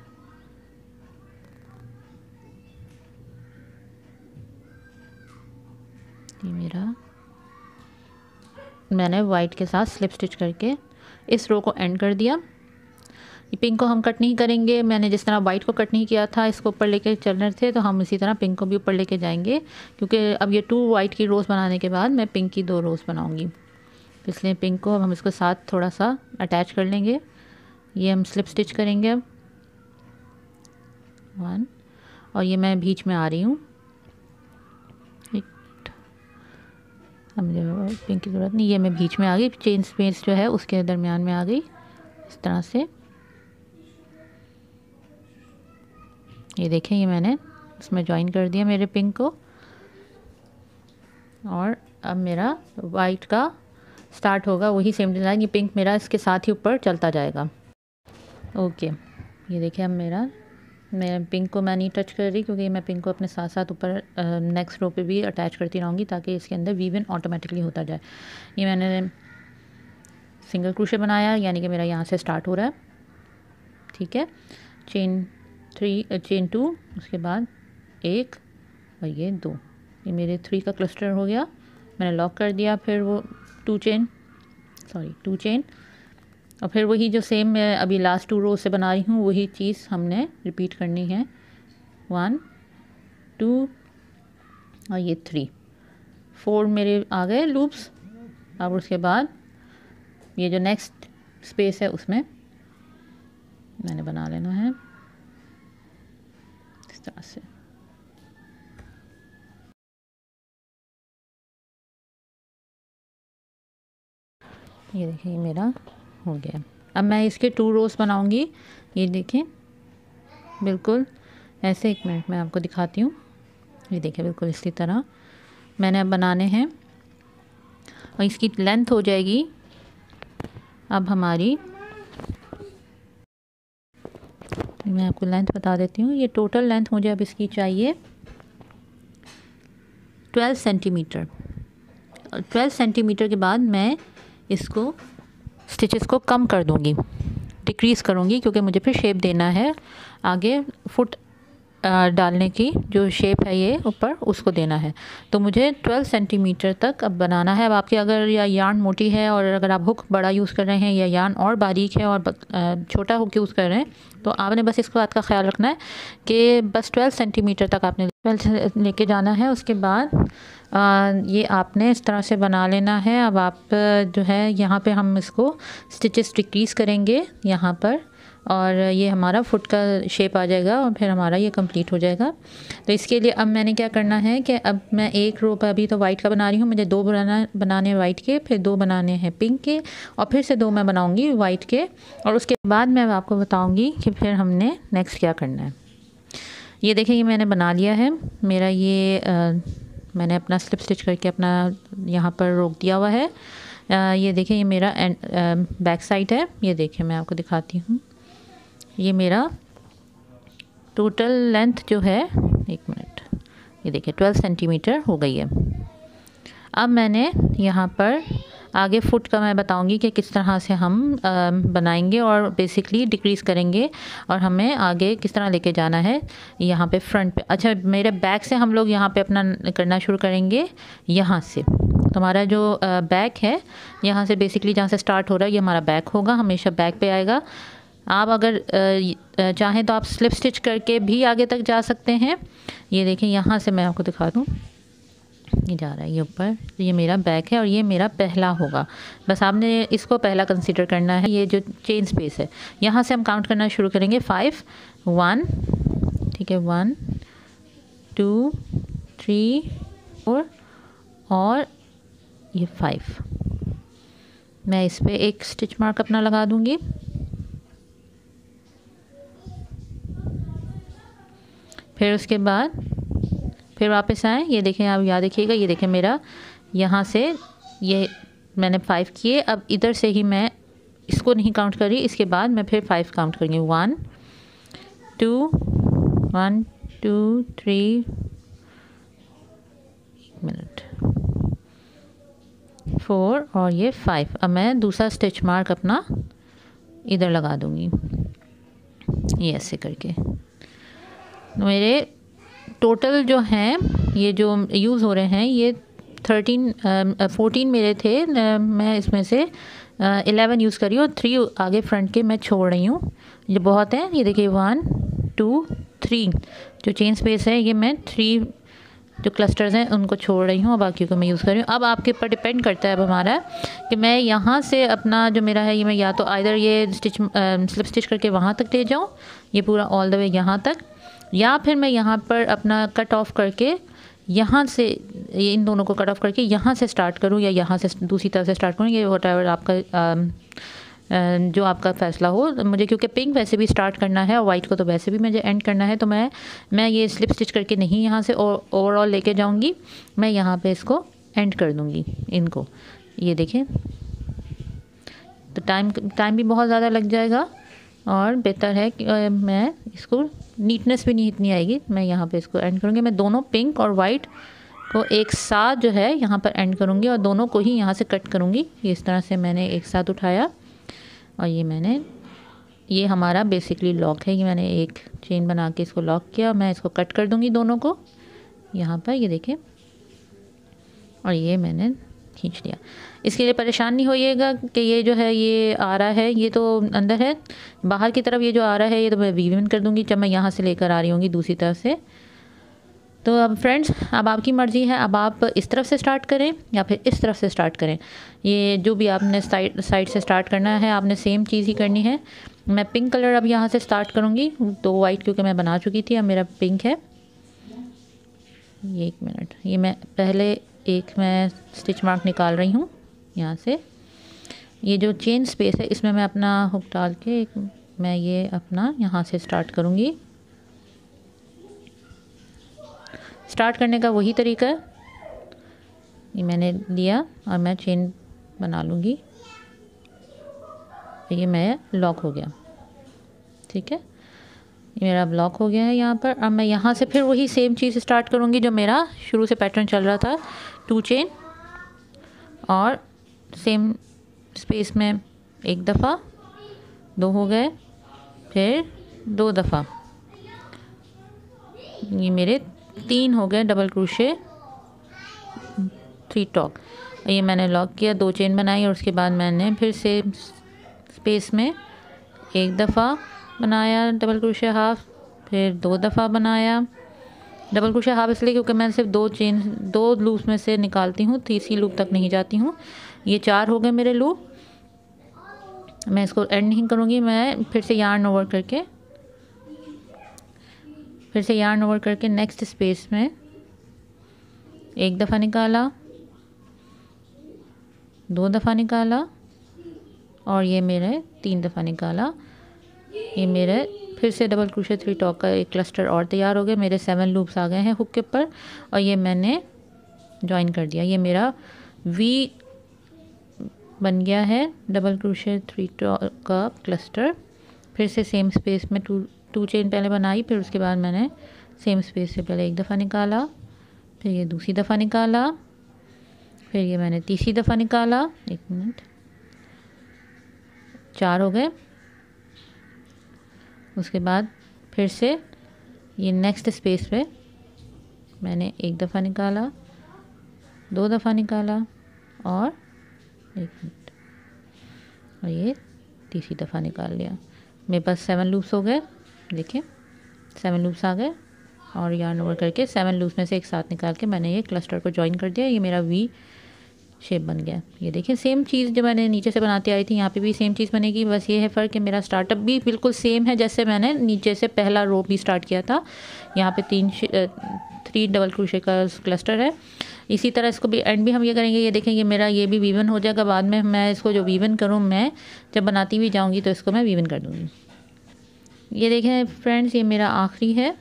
ये मेरा मैंने वाइट के साथ स्लिप स्टिच करके इस रो को एंड कर दिया। ये पिंक को हम कट नहीं करेंगे, मैंने जिस तरह वाइट को कट नहीं किया था, इसको ऊपर लेके चल रहे थे, तो हम इसी तरह पिंक को भी ऊपर लेके जाएंगे, क्योंकि अब ये 2 वाइट की रोज़ बनाने के बाद मैं पिंक की 2 रोज़ बनाऊंगी। इसलिए पिंक को अब हम इसको साथ थोड़ा सा अटैच कर लेंगे। ये हम स्लिप स्टिच करेंगे अब 1, और ये मैं बीच में आ रही हूँ। अब मुझे पिंक की ज़रूरत नहीं, ये मैं बीच में आ गई, चेन स्पेस जो है उसके दरमियान में आ गई इस तरह से। ये देखें, ये मैंने उसमें ज्वाइन कर दिया मेरे पिंक को, और अब मेरा वाइट का स्टार्ट होगा वही सेम डिज़ाइन। ये पिंक मेरा इसके साथ ही ऊपर चलता जाएगा। ओके, ये देखिए अब मैं पिंक को मैं नहीं टच कर रही, क्योंकि मैं पिंक को अपने साथ साथ ऊपर नेक्स्ट रो पे भी अटैच करती रहूँगी, ताकि इसके अंदर वीव इन ऑटोमेटिकली होता जाए। ये मैंने सिंगल क्रोशे बनाया, यानी कि मेरा यहाँ से स्टार्ट हो रहा है। ठीक है, चेन 2, उसके बाद 1 और ये 2, ये मेरे 3 का क्लस्टर हो गया। मैंने लॉक कर दिया, फिर वो 2 चेन, और फिर वही जो सेम मैं अभी लास्ट 2 रो से बना रही हूँ, वही चीज़ हमने रिपीट करनी है। 1 2 और ये 3 4 मेरे आ गए लूप्स। अब उसके बाद ये जो नेक्स्ट स्पेस है उसमें मैंने बना लेना है इस तरह से। ये देखिए, ये मेरा हो गया। अब मैं इसके 2 रोज़ बनाऊंगी। ये देखें, बिल्कुल ऐसे, 1 मिनट में आपको दिखाती हूँ। ये देखिए, बिल्कुल इसी तरह मैंने अब बनाने हैं, और इसकी लेंथ हो जाएगी अब हमारी, मैं आपको लेंथ बता देती हूँ। ये टोटल लेंथ मुझे अब इसकी चाहिए 12 सेंटीमीटर। 12 सेंटीमीटर के बाद मैं इसको स्टिचेस को कम कर दूंगी, डिक्रीज़ करूंगी, क्योंकि मुझे फिर शेप देना है आगे। फुट डालने की जो शेप है ये ऊपर, उसको देना है। तो मुझे 12 सेंटीमीटर तक अब बनाना है। अब आपके अगर या यार्न मोटी है, और अगर आप हुक बड़ा यूज़ कर रहे हैं, या यार्न और बारीक है और छोटा हुक यूज़ कर रहे हैं, तो आपने बस इस बात का ख्याल रखना है कि बस 12 सेंटीमीटर तक आपने 12 लेके जाना है। उसके बाद ये आपने इस तरह से बना लेना है। अब आप जो है यहाँ पे हम इसको स्टिचेस डिक्रीज़ करेंगे यहाँ पर, और ये हमारा फुट का शेप आ जाएगा, और फिर हमारा ये कंप्लीट हो जाएगा। तो इसके लिए अब मैंने क्या करना है कि अब मैं 1 रो पर अभी तो वाइट का बना रही हूँ, मुझे 2 बनाने वाइट के, फिर 2 बनाने हैं पिंक के, और फिर से 2 मैं बनाऊँगी वाइट के, और उसके बाद मैं आपको बताऊँगी कि फिर हमने नेक्स्ट क्या करना है। ये देखिए, ये मैंने बना लिया है मेरा। ये मैंने अपना स्लिप स्टिच करके अपना यहाँ पर रोक दिया हुआ है। ये देखिए, ये मेरा बैक साइड है। ये देखिए, मैं आपको दिखाती हूँ। ये मेरा टोटल लेंथ जो है, 1 मिनट, ये देखिए 12 सेंटीमीटर हो गई है। अब मैंने यहाँ पर आगे फुट का मैं बताऊंगी कि किस तरह से हम बनाएंगे और बेसिकली डिक्रीज़ करेंगे, और हमें आगे किस तरह लेके जाना है यहाँ पे फ्रंट पे। अच्छा, मेरे बैक से हम लोग यहाँ पे अपना करना शुरू करेंगे यहाँ से। तो हमारा जो बैक है, यहाँ से बेसिकली जहाँ से स्टार्ट हो रहा है, ये हमारा बैक होगा, हमेशा बैक पे आएगा। आप अगर चाहें तो आप स्लिप स्टिच करके भी आगे तक जा सकते हैं। ये देखें, यहाँ से मैं आपको दिखा दूँ, ये जा रहा है ये ऊपर, ये मेरा बैक है और ये मेरा पहला होगा। बस आपने इसको पहला कंसीडर करना है। ये जो चेन स्पेस है, यहाँ से हम काउंट करना शुरू करेंगे 5 1, ठीक है, 1 2 3 4 और ये 5। मैं इस पे एक स्टिच मार्क अपना लगा दूंगी। फिर उसके बाद फिर वापस आए। ये देखें, आप याद रखिएगा, ये देखें मेरा यहाँ से ये मैंने 5 किए। अब इधर से ही मैं इसको नहीं काउंट करी, इसके बाद मैं फिर 5 काउंट करूँगी। 1 2 1 2 3, 1 मिनट, 4 और ये 5। अब मैं दूसरा स्टिच मार्क अपना इधर लगा दूँगी, ये ऐसे करके। मेरे टोटल जो हैं, ये जो यूज़ हो रहे हैं, ये 14 मेरे थे। मैं इसमें से 11 यूज़ करी और 3 आगे फ्रंट के मैं छोड़ रही हूँ। ये बहुत है। ये देखिए 1 2 3 जो चेन स्पेस है, ये मैं 3 जो क्लस्टर्स हैं उनको छोड़ रही हूँ और बाकी को मैं यूज़ कर रही हूँ। अब आपके ऊपर डिपेंड करता है अब हमारा कि मैं यहाँ से अपना जो मेरा है, ये मैं या तो आइदर ये स्लिप स्टिच करके वहाँ तक ले जाऊँ, ये पूरा ऑल द वे यहाँ तक, या फिर मैं यहाँ पर अपना कट ऑफ करके यहाँ से ये इन दोनों को कट ऑफ करके यहाँ से स्टार्ट करूँ, या यहाँ से दूसरी तरफ से स्टार्ट करूँ। ये व्हाटएवर आपका जो आपका फ़ैसला हो। मुझे क्योंकि पिंक वैसे भी स्टार्ट करना है और वाइट को तो वैसे भी मुझे एंड करना है, तो मैं ये स्लिप स्टिच करके नहीं यहाँ से ओवरऑल लेके जाऊँगी, मैं यहाँ पे इसको एंड कर दूँगी इनको। ये देखें, तो टाइम भी बहुत ज़्यादा लग जाएगा और बेहतर है कि मैं इसको नीटनेस भी नहीं इतनी आएगी। मैं यहाँ पे इसको एंड करूँगी। मैं दोनों पिंक और वाइट को एक साथ जो है यहाँ पर एंड करूँगी और दोनों को ही यहाँ से कट करूँगी। इस तरह से मैंने एक साथ उठाया और ये हमारा बेसिकली लॉक है। ये मैंने एक चेन बना के इसको लॉक किया। मैं इसको कट कर दूँगी दोनों को यहाँ पर, ये देखें, और ये मैंने खींच लिया। इसके लिए परेशान नहीं होइएगा कि ये जो है ये आ रहा है, ये तो अंदर है, बाहर की तरफ ये जो आ रहा है ये तो मैं वीवन कर दूँगी जब मैं यहाँ से लेकर आ रही होंगी दूसरी तरफ से। तो अब फ्रेंड्स, अब आपकी मर्ज़ी है, अब आप इस तरफ से स्टार्ट करें या फिर इस तरफ से स्टार्ट करें। ये जो भी आपने साइड से स्टार्ट करना है, आपने सेम चीज़ ही करनी है। मैं पिंक कलर अब यहाँ से स्टार्ट करूँगी, तो वाइट क्योंकि मैं बना चुकी थी, अब मेरा पिंक है। ये 1 मिनट, ये मैं पहले मैं स्टिच मार्क निकाल रही हूँ यहाँ से। ये जो चेन स्पेस है इसमें मैं अपना हुक डाल के मैं ये अपना यहाँ से स्टार्ट करूँगी। स्टार्ट करने का वही तरीका है, ये मैंने लिया और मैं चेन बना लूँगी। ये मैं लॉक हो गया, ठीक है, ये मेरा ब्लॉक हो गया है यहाँ पर। अब मैं यहाँ से फिर वही सेम चीज़ स्टार्ट करूँगी जो मेरा शुरू से पैटर्न चल रहा था। 2 चेन और सेम स्पेस में 1 दफ़ा, 2 हो गए, फिर 2 दफ़ा, ये मेरे 3 हो गए डबल क्रोशे 3 टॉक। ये मैंने लॉक किया, 2 चेन बनाई और उसके बाद मैंने फिर से स्पेस में 1 दफ़ा बनाया डबल क्रोशे हाफ, फिर 2 दफ़ा बनाया डबल क्रोशे हाफ, इसलिए क्योंकि मैं सिर्फ 2 लूप्स में से निकालती हूँ, तीसरी लूप तक नहीं जाती हूँ। ये 4 हो गए मेरे लूप। मैं इसको एंड नहीं करूँगी, मैं फिर से यार्न ओवर करके नेक्स्ट स्पेस में 1 दफ़ा निकाला, 2 दफ़ा निकाला और ये मेरे 3 दफ़ा निकाला। ये मेरे फिर से डबल क्रोशे 3 टॉक का एक क्लस्टर और तैयार हो गया। मेरे 7 लूप्स आ गए हैं हुक के ऊपर और ये मैंने ज्वाइन कर दिया। ये मेरा वी बन गया है डबल क्रोशे 3 टॉक का क्लस्टर। फिर से सेम स्पेस में 2 चेन पहले बनाई, फिर उसके बाद मैंने सेम स्पेस से पहले 1 दफ़ा निकाला, फिर ये दूसरी दफ़ा निकाला, फिर ये मैंने तीसरी दफ़ा निकाला। 1 मिनट, 4 हो गए। उसके बाद फिर से ये नेक्स्ट स्पेस पे मैंने 1 दफ़ा निकाला, 2 दफ़ा निकाला और 1 मिनट, और ये तीसरी दफ़ा निकाल लिया। मेरे पास 7 लूप्स हो गए, देखिए 7 लूप्स आ गए और यार्न ओवर करके 7 लूप्स में से एक साथ निकाल के मैंने ये क्लस्टर को ज्वाइन कर दिया। ये मेरा वी शेप बन गया। ये देखिए सेम चीज़ जो मैंने नीचे से बनाती आई थी यहाँ पे भी सेम चीज़ बनेगी। बस ये है फ़र्क कि मेरा स्टार्टअप भी बिल्कुल सेम है जैसे मैंने नीचे से पहला रो भी स्टार्ट किया था। यहाँ पे 3 डबल क्रोशे का क्लस्टर है। इसी तरह इसको भी एंड भी हम ये करेंगे। ये देखेंगे मेरा ये भी वीवन हो जाएगा। बाद में मैं इसको जो वीवन करूँ, मैं जब बनाती भी जाऊँगी तो इसको मैं वीवन कर दूँगी। ये देखें फ्रेंड्स, ये मेरा आखिरी है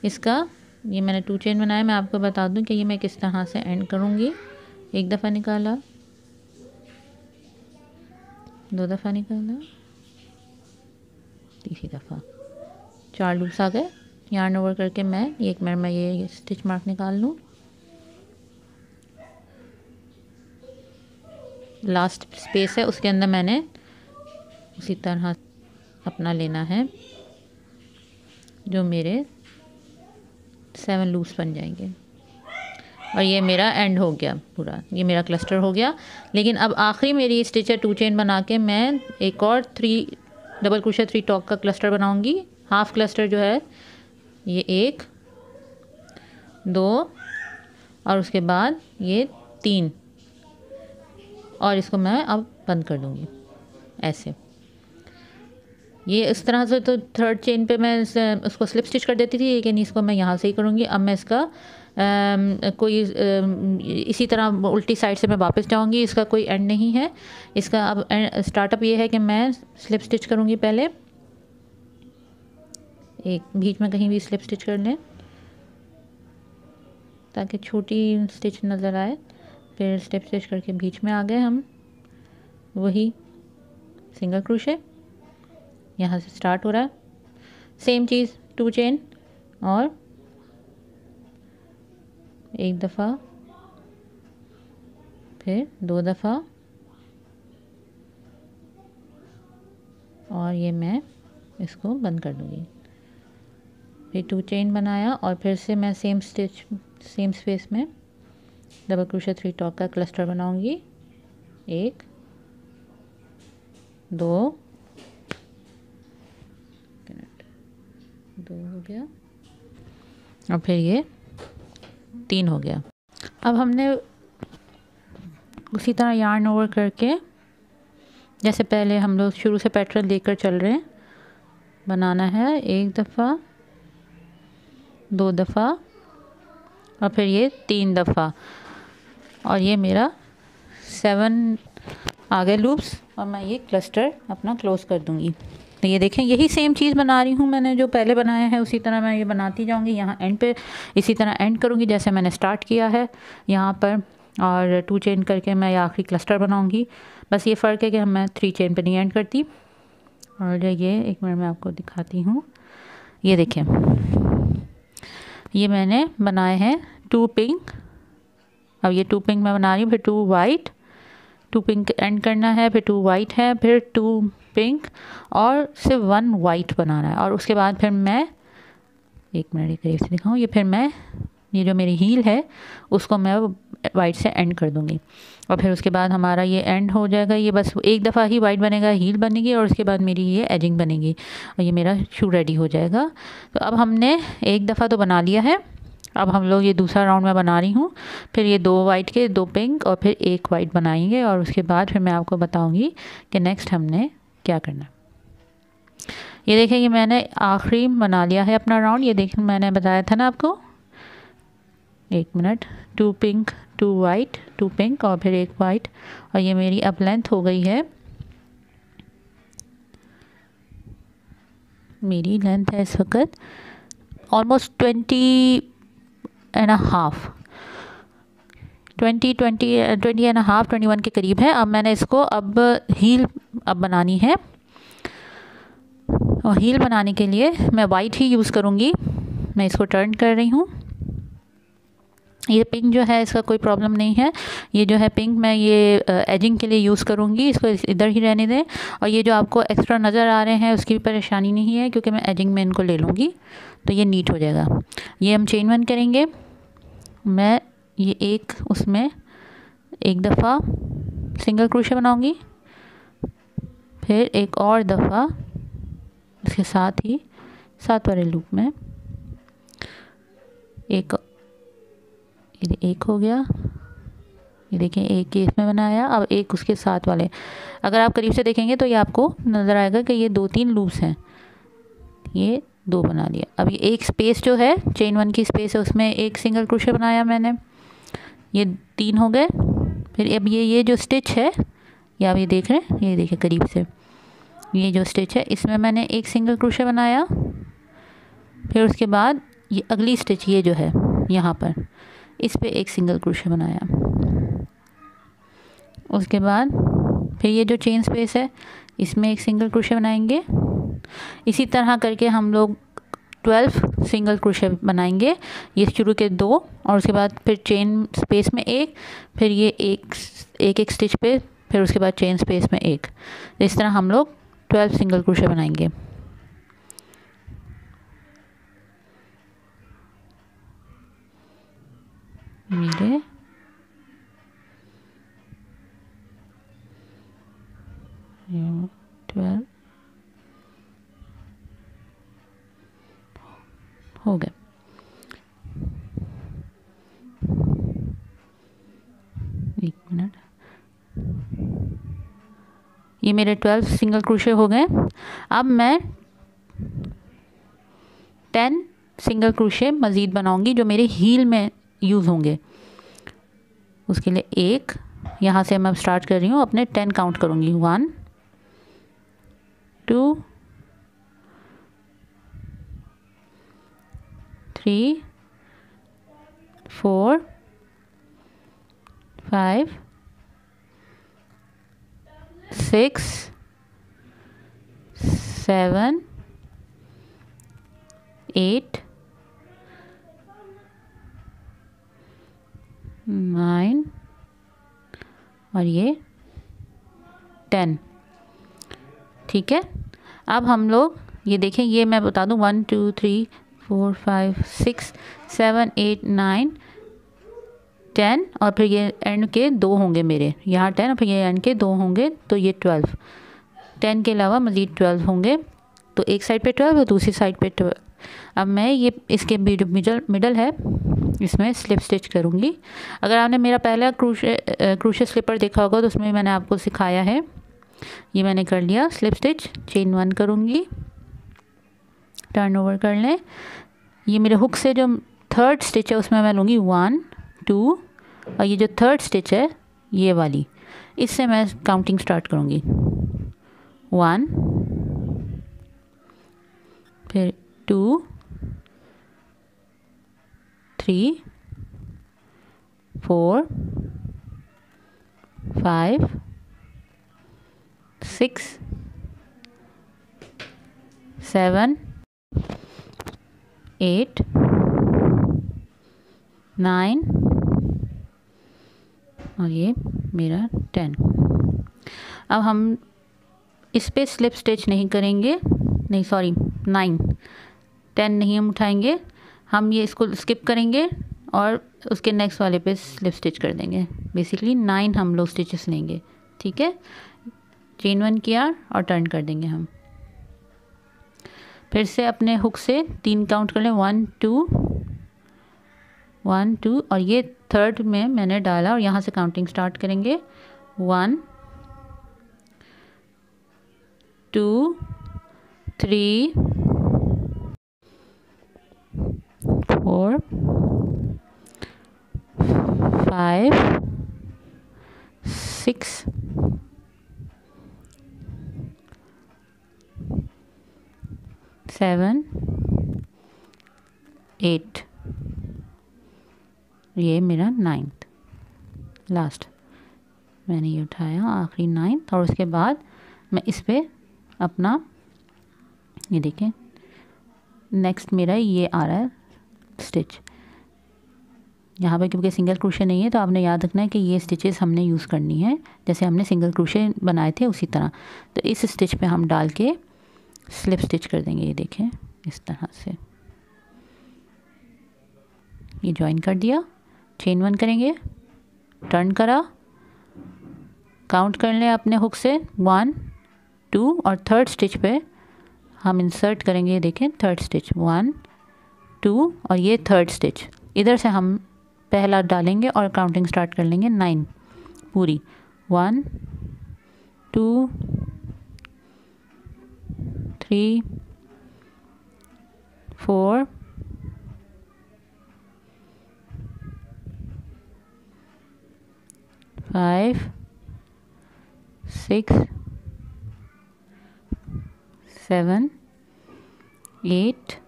इसका। ये मैंने 2 चेन बनाया। मैं आपको बता दूँ कि ये मैं किस तरह से एंड करूँगी। 1 दफ़ा निकाला, 2 दफ़ा निकाला, तीसरी दफ़ा, 4 लूप्स आ गए। यार्न ओवर करके मैं 1 मिनट में ये स्टिच मार्क निकाल लूँ। लास्ट स्पेस है उसके अंदर मैंने उसी तरह अपना लेना है जो मेरे 7 लूप्स बन जाएंगे। और ये मेरा एंड हो गया पूरा, ये मेरा क्लस्टर हो गया। लेकिन अब आखिरी मेरी स्टिच है 2 चेन बना के मैं एक और 3 डबल क्रोशे 3 टॉक का क्लस्टर बनाऊंगी। हाफ क्लस्टर जो है ये 1, 2 और उसके बाद ये 3, और इसको मैं अब बंद कर दूंगी ऐसे। ये इस तरह से तो 3rd चेन पे मैं उसको स्लिप स्टिच कर देती थी, लेकिन इसको मैं यहाँ से ही करूँगी। अब मैं इसका कोई इसी तरह उल्टी साइड से मैं वापस जाऊंगी, इसका कोई एंड नहीं है। इसका अब स्टार्टअप ये है कि मैं स्लिप स्टिच करूंगी। पहले एक बीच में कहीं भी स्लिप स्टिच कर लें ताकि छोटी स्टिच नज़र आए। फिर स्लिप स्टिच करके बीच में आ गए हम, वही सिंगल क्रोशे यहाँ से स्टार्ट हो रहा है। सेम चीज़ 2 चेन और एक दफ़ा, फिर 2 दफ़ा, और ये मैं इसको बंद कर दूँगी। फिर 2 चेन बनाया और फिर से मैं सेम स्पेस में डबल क्रोशे 3 टॉक का क्लस्टर बनाऊंगी। 1 2 हो गया और फिर ये 3 हो गया। अब हमने उसी तरह यार्न ओवर करके, जैसे पहले हम लोग शुरू से पैटर्न लेकर चल रहे हैं, बनाना है 1 दफ़ा, 2 दफ़ा और फिर ये 3 दफ़ा, और ये मेरा 7 आ गए लूप्स, और मैं ये क्लस्टर अपना क्लोज़ कर दूँगी। तो ये देखें, यही सेम चीज़ बना रही हूँ मैंने जो पहले बनाया है, उसी तरह मैं ये बनाती जाऊँगी। यहाँ एंड पे इसी तरह एंड करूँगी जैसे मैंने स्टार्ट किया है यहाँ पर, और 2 चेन करके मैं आखिरी क्लस्टर बनाऊँगी। बस ये फ़र्क है कि मैं 3 चेन पे नहीं एंड करती। और ये 1 मिनट में आपको दिखाती हूँ। ये देखें, ये मैंने बनाए हैं 2 पिंक। अब ये 2 पिंक मैं बना रही हूँ, फिर 2 वाइट, 2 पिंक एंड करना है, फिर 2 वाइट है, फिर 2 पिंक और सिर्फ 1 वाइट बनाना है। और उसके बाद फिर मैं 1 मिनट करीब से दिखाऊँ, ये फिर मैं ये जो मेरी हील है उसको मैं वाइट से एंड कर दूँगी। और फिर उसके बाद हमारा ये एंड हो जाएगा। ये बस एक दफ़ा ही वाइट बनेगा, हील बनेगी, और उसके बाद मेरी ये एजिंग बनेगी और ये मेरा शू रेडी हो जाएगा। तो अब हमने एक दफ़ा तो बना लिया है, अब हम लोग ये दूसरा राउंड में बना रही हूँ। फिर ये 2 वाइट के, 2 पिंक और फिर 1 वाइट बनाएंगे, और उसके बाद फिर मैं आपको बताऊँगी कि नेक्स्ट हमने क्या करना है। ये देखें, ये मैंने आखिरी बना लिया है अपना राउंड। ये देखें, मैंने बताया था ना आपको, 1 मिनट, 2 पिंक, 2 वाइट, 2 पिंक और फिर 1 वाइट, और ये मेरी अब लेंथ हो गई है, मेरी लेंथ है इस वक्त ऑलमोस्ट 20 एंड हाफ, 21 के करीब है। अब मैंने इसको अब हील बनानी है, और हील बनाने के लिए मैं वाइट ही यूज़ करूँगी। मैं इसको टर्न कर रही हूँ। ये पिंक जो है इसका कोई प्रॉब्लम नहीं है, ये जो है पिंक मैं ये एजिंग के लिए यूज़ करूँगी, इसको इधर ही रहने दें। और ये जो आपको एक्स्ट्रा नज़र आ रहे हैं उसकी भी परेशानी नहीं है, क्योंकि मैं एजिंग में इनको ले लूँगी तो ये नीट हो जाएगा। ये हम चेन 1 करेंगे। मैं ये एक उसमें 1 दफ़ा सिंगल क्रोशे बनाऊँगी, फिर एक और दफ़ा इसके साथ ही 7 वाले लूप में एक हो गया। ये देखें, एक ही इसमें बनाया, अब एक उसके साथ वाले। अगर आप करीब से देखेंगे तो ये आपको नज़र आएगा कि ये 2-3 लूप्स हैं, ये 2 बना लिया। अब ये एक स्पेस जो है चेन 1 की स्पेस है, उसमें एक सिंगल क्रोशे बनाया मैंने, ये 3 हो गए। फिर अब ये जो स्टिच है, ये आप ये देख रहे हैं, ये देखिए करीब से, ये जो स्टिच है इसमें मैंने एक सिंगल क्रोशे बनाया। फिर उसके बाद ये अगली स्टिच, ये जो है यहाँ पर, इस पे एक सिंगल क्रोशे बनाया। उसके बाद फिर ये जो चेन स्पेस है इसमें एक सिंगल क्रोशे बनाएंगे। इसी तरह करके हम लोग 12 सिंगल क्रोशे बनाएंगे, ये शुरू के 2 और उसके बाद फिर चेन स्पेस में एक, फिर ये एक स्टिच पे, फिर उसके बाद चेन स्पेस में एक। इस तरह हम लोग 12 सिंगल क्रोशे बनाएंगे। मेरे 12 हो गए। एक मिनट, ये मेरे 12 सिंगल क्रोशे हो गए। अब मैं 10 सिंगल क्रोशे मज़ीद बनाऊंगी जो मेरे हील में यूज़ होंगे। उसके लिए एक यहाँ से मैं स्टार्ट कर रही हूँ, अपने 10 काउंट करूँगी। 1 2 3 4 5 6 7 8 9 और ये 10। ठीक है, अब हम लोग ये देखें, ये मैं बता दूं 1 2 3 4 5 6 7 8 9 10 और फिर ये एंड के 2 होंगे मेरे यहाँ 10 और फिर ये एंड के 2 होंगे, तो ये 12। 10 के अलावा मज़ीद 12 होंगे, तो एक साइड पे 12 और दूसरी साइड पे 12। अब मैं ये इसके मिडल है, इसमें स्लिप स्टिच करूँगी। अगर आपने मेरा पहला क्रूशे स्लिपर देखा होगा तो उसमें मैंने आपको सिखाया है। ये मैंने कर लिया स्लिप स्टिच, चेन 1 करूँगी, टर्न ओवर कर लें। ये मेरे हुक से जो थर्ड स्टिच है उसमें मैं लूँगी 1 2 और ये जो थर्ड स्टिच है ये वाली, इससे मैं काउंटिंग स्टार्ट करूँगी। 1 फिर 2 3 4 5 6 7 8 9 और ये मेरा 10। अब हम इस पे स्लिप स्टिच नहीं करेंगे, नहीं सॉरी 9 10 नहीं हम उठाएंगे, हम ये इसको स्किप करेंगे और उसके नेक्स्ट वाले पे स्लिप स्टिच कर देंगे। बेसिकली 9 हम लोग स्टिचेस लेंगे। ठीक है, चेन 1 किया और टर्न कर देंगे हम। फिर से अपने हुक से 3 काउंट कर लें, 1 2 1 2 और ये थर्ड में मैंने डाला और यहाँ से काउंटिंग स्टार्ट करेंगे। 1 2 3 4 5 6 7 8 ये मेरा 9th लास्ट मैंने ये उठाया, आखिरी 9th। और उसके बाद मैं इस पे अपना ये देखें नेक्स्ट मेरा ये आ रहा है स्टिच यहाँ पे, क्योंकि सिंगल क्रोशे नहीं है तो आपने याद रखना है कि ये स्टिचेस हमने यूज़ करनी है जैसे हमने सिंगल क्रोशे बनाए थे उसी तरह। तो इस स्टिच पे हम डाल के स्लिप स्टिच कर देंगे। ये देखें इस तरह से ये ज्वाइन कर दिया, चेन 1 करेंगे, टर्न करा, काउंट कर लें अपने हुक से 1 2 और थर्ड स्टिच पे हम इंसर्ट करेंगे। ये देखें थर्ड स्टिच 1 2 और ये थर्ड स्टिच इधर से हम पहला डालेंगे और काउंटिंग स्टार्ट कर लेंगे 9 पूरी। 1 2 3 4 5 6 7 8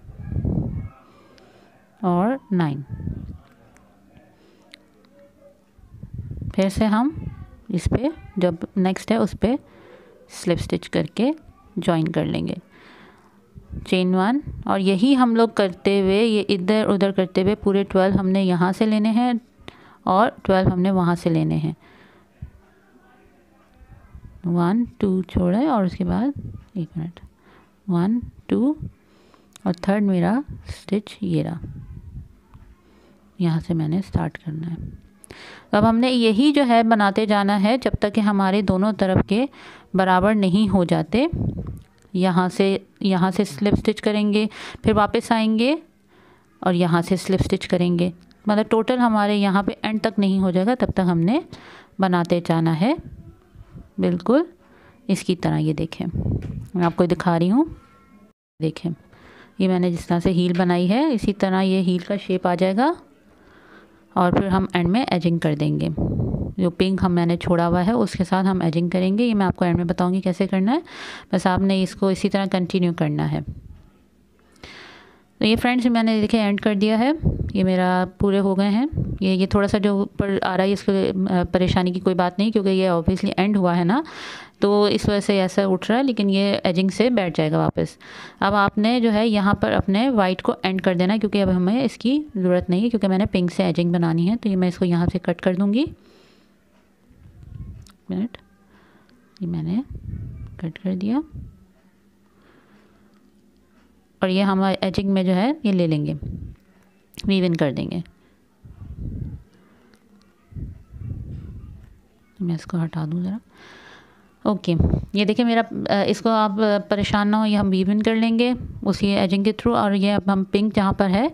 और 9। फिर से हम इस पे जब नेक्स्ट है उस पे स्लिप स्टिच करके जॉइन कर लेंगे, चेन 1। और यही हम लोग करते हुए ये इधर उधर करते हुए पूरे 12 हमने यहाँ से लेने हैं और 12 हमने वहाँ से लेने हैं। 1 2 छोड़े और उसके बाद 1 मिनट 1 2 और थर्ड मेरा स्टिच ये रहा, यहाँ से मैंने स्टार्ट करना है। अब हमने यही जो है बनाते जाना है जब तक कि हमारे दोनों तरफ के बराबर नहीं हो जाते। यहाँ से स्लिप स्टिच करेंगे, फिर वापस आएंगे और यहाँ से स्लिप स्टिच करेंगे, मतलब टोटल हमारे यहाँ पे एंड तक नहीं हो जाएगा तब तक हमने बनाते जाना है बिल्कुल इसकी तरह। ये देखें मैं आपको दिखा रही हूँ, देखें ये मैंने जिस तरह से हील बनाई है इसी तरह ये हील का शेप आ जाएगा और फिर हम एंड में एजिंग कर देंगे। जो पिंक मैंने छोड़ा हुआ है उसके साथ हम एजिंग करेंगे। ये मैं आपको एंड में बताऊंगी कैसे करना है, बस आपने इसको इसी तरह कंटिन्यू करना है। तो ये फ्रेंड्स मैंने देखिए एंड कर दिया है, ये मेरा पूरे हो गए हैं। ये थोड़ा सा जो ऊपर आ रहा है इसको परेशानी की कोई बात नहीं, क्योंकि ये ऑब्वियसली एंड हुआ है ना, तो इस वजह से ऐसा उठ रहा है, लेकिन ये एजिंग से बैठ जाएगा वापस। अब आपने जो है यहाँ पर अपने वाइट को एंड कर देना है, क्योंकि अब हमें इसकी ज़रूरत नहीं है, क्योंकि मैंने पिंक से एजिंग बनानी है। तो ये मैं इसको यहाँ से कट कर दूँगी। मिनट, ये मैंने कट कर दिया और ये हम एजिंग में जो है ये ले लेंगे, वीव इन कर देंगे। मैं इसको हटा दूँ ज़रा। ओके, ये देखिए मेरा इसको आप परेशान ना हो, ये हम वीव इन कर लेंगे उसी एजिंग के थ्रू। और ये अब हम पिंक जहाँ पर है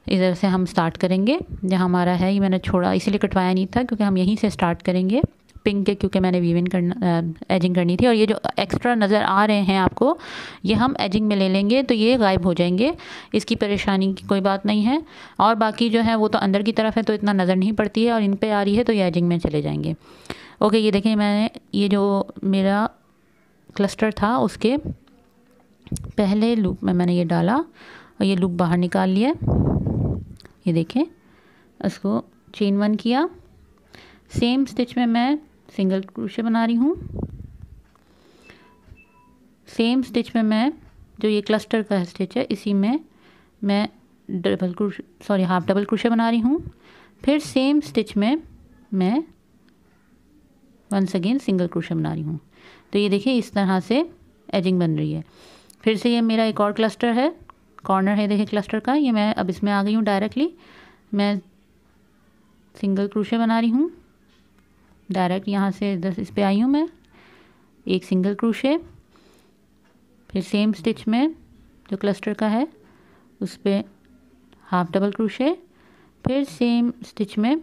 इधर से हम स्टार्ट करेंगे, जहाँ हमारा है। ये मैंने छोड़ा इसीलिए कटवाया नहीं था, क्योंकि हम यहीं से स्टार्ट करेंगे पिंक के, क्योंकि मैंने वीव इन करना एजिंग करनी थी। और ये जो एक्स्ट्रा नज़र आ रहे हैं आपको, ये हम एजिंग में ले लेंगे तो ये गायब हो जाएंगे, इसकी परेशानी की कोई बात नहीं है। और बाकी जो है वो तो अंदर की तरफ है तो इतना नज़र नहीं पड़ती है, और इन पे आ रही है तो ये एजिंग में चले जाएंगे। ओके, ये देखिए मैंने ये जो मेरा क्लस्टर था उसके पहले लूप में मैंने ये डाला और ये लूप बाहर निकाल लिया। ये देखें, इसको चेन 1 किया, सेम स्टिच में मैं सिंगल क्रोशे बना रही हूँ। सेम स्टिच में मैं जो ये क्लस्टर का स्टिच है इसी में मैं हाफ डबल क्रोशे बना रही हूँ। फिर सेम स्टिच में मैं वंस अगेन सिंगल क्रोशे बना रही हूँ। तो ये देखिए इस तरह से एजिंग बन रही है। फिर से ये मेरा एक और क्लस्टर है, कॉर्नर है देखिए क्लस्टर का, ये मैं अब इसमें आ गई हूँ डायरेक्टली। मैं सिंगल क्रोशे बना रही हूँ डायरेक्ट, यहाँ से इस पे आई हूँ मैं, एक सिंगल क्रोशे। फिर सेम स्टिच में जो क्लस्टर का है उस पे हाफ डबल क्रोशे, फिर सेम स्टिच में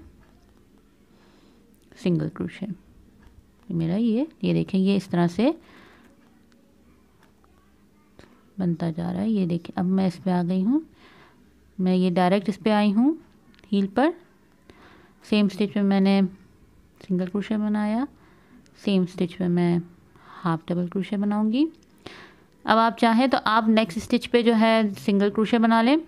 सिंगल क्रोशे। मेरा ये देखें ये इस तरह से बनता जा रहा है। ये देखें अब मैं इस पे आ गई हूँ, मैं ये डायरेक्ट इस पे आई हूँ हील पर। सेम स्टिच में मैंने सिंगल क्रोशे बनाया, सेम स्टिच में मैं हाफ डबल क्रोशे बनाऊंगी। अब आप चाहें तो आप नेक्स्ट स्टिच पे जो है सिंगल क्रोशे बना लें,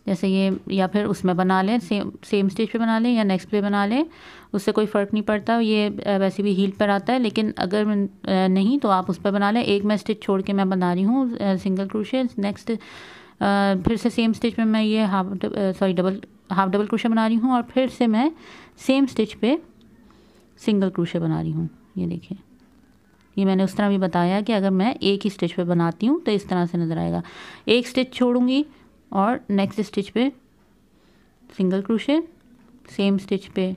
जैसे ये, या फिर उसमें बना लें, सेम स्टिच पे बना लें या नेक्स्ट पे बना लें, उससे कोई फ़र्क नहीं पड़ता। ये वैसे भी हील पर आता है, लेकिन अगर नहीं तो आप उस पर बना लें। एक मैं स्टिच छोड़ के मैं बना रही हूँ सिंगल क्रोशे। नेक्स्ट फिर से सेम स्टिच में मैं ये हाफ डबल क्रोशे बना रही हूँ, और फिर से मैं सेम स्टिच पे सिंगल क्रोशे बना रही हूँ। ये देखिए, ये मैंने उस तरह भी बताया कि अगर मैं एक ही स्टिच पे बनाती हूँ तो इस तरह से नज़र आएगा। एक स्टिच छोड़ूंगी और नेक्स्ट स्टिच पे सिंगल क्रोशे, सेम स्टिच पे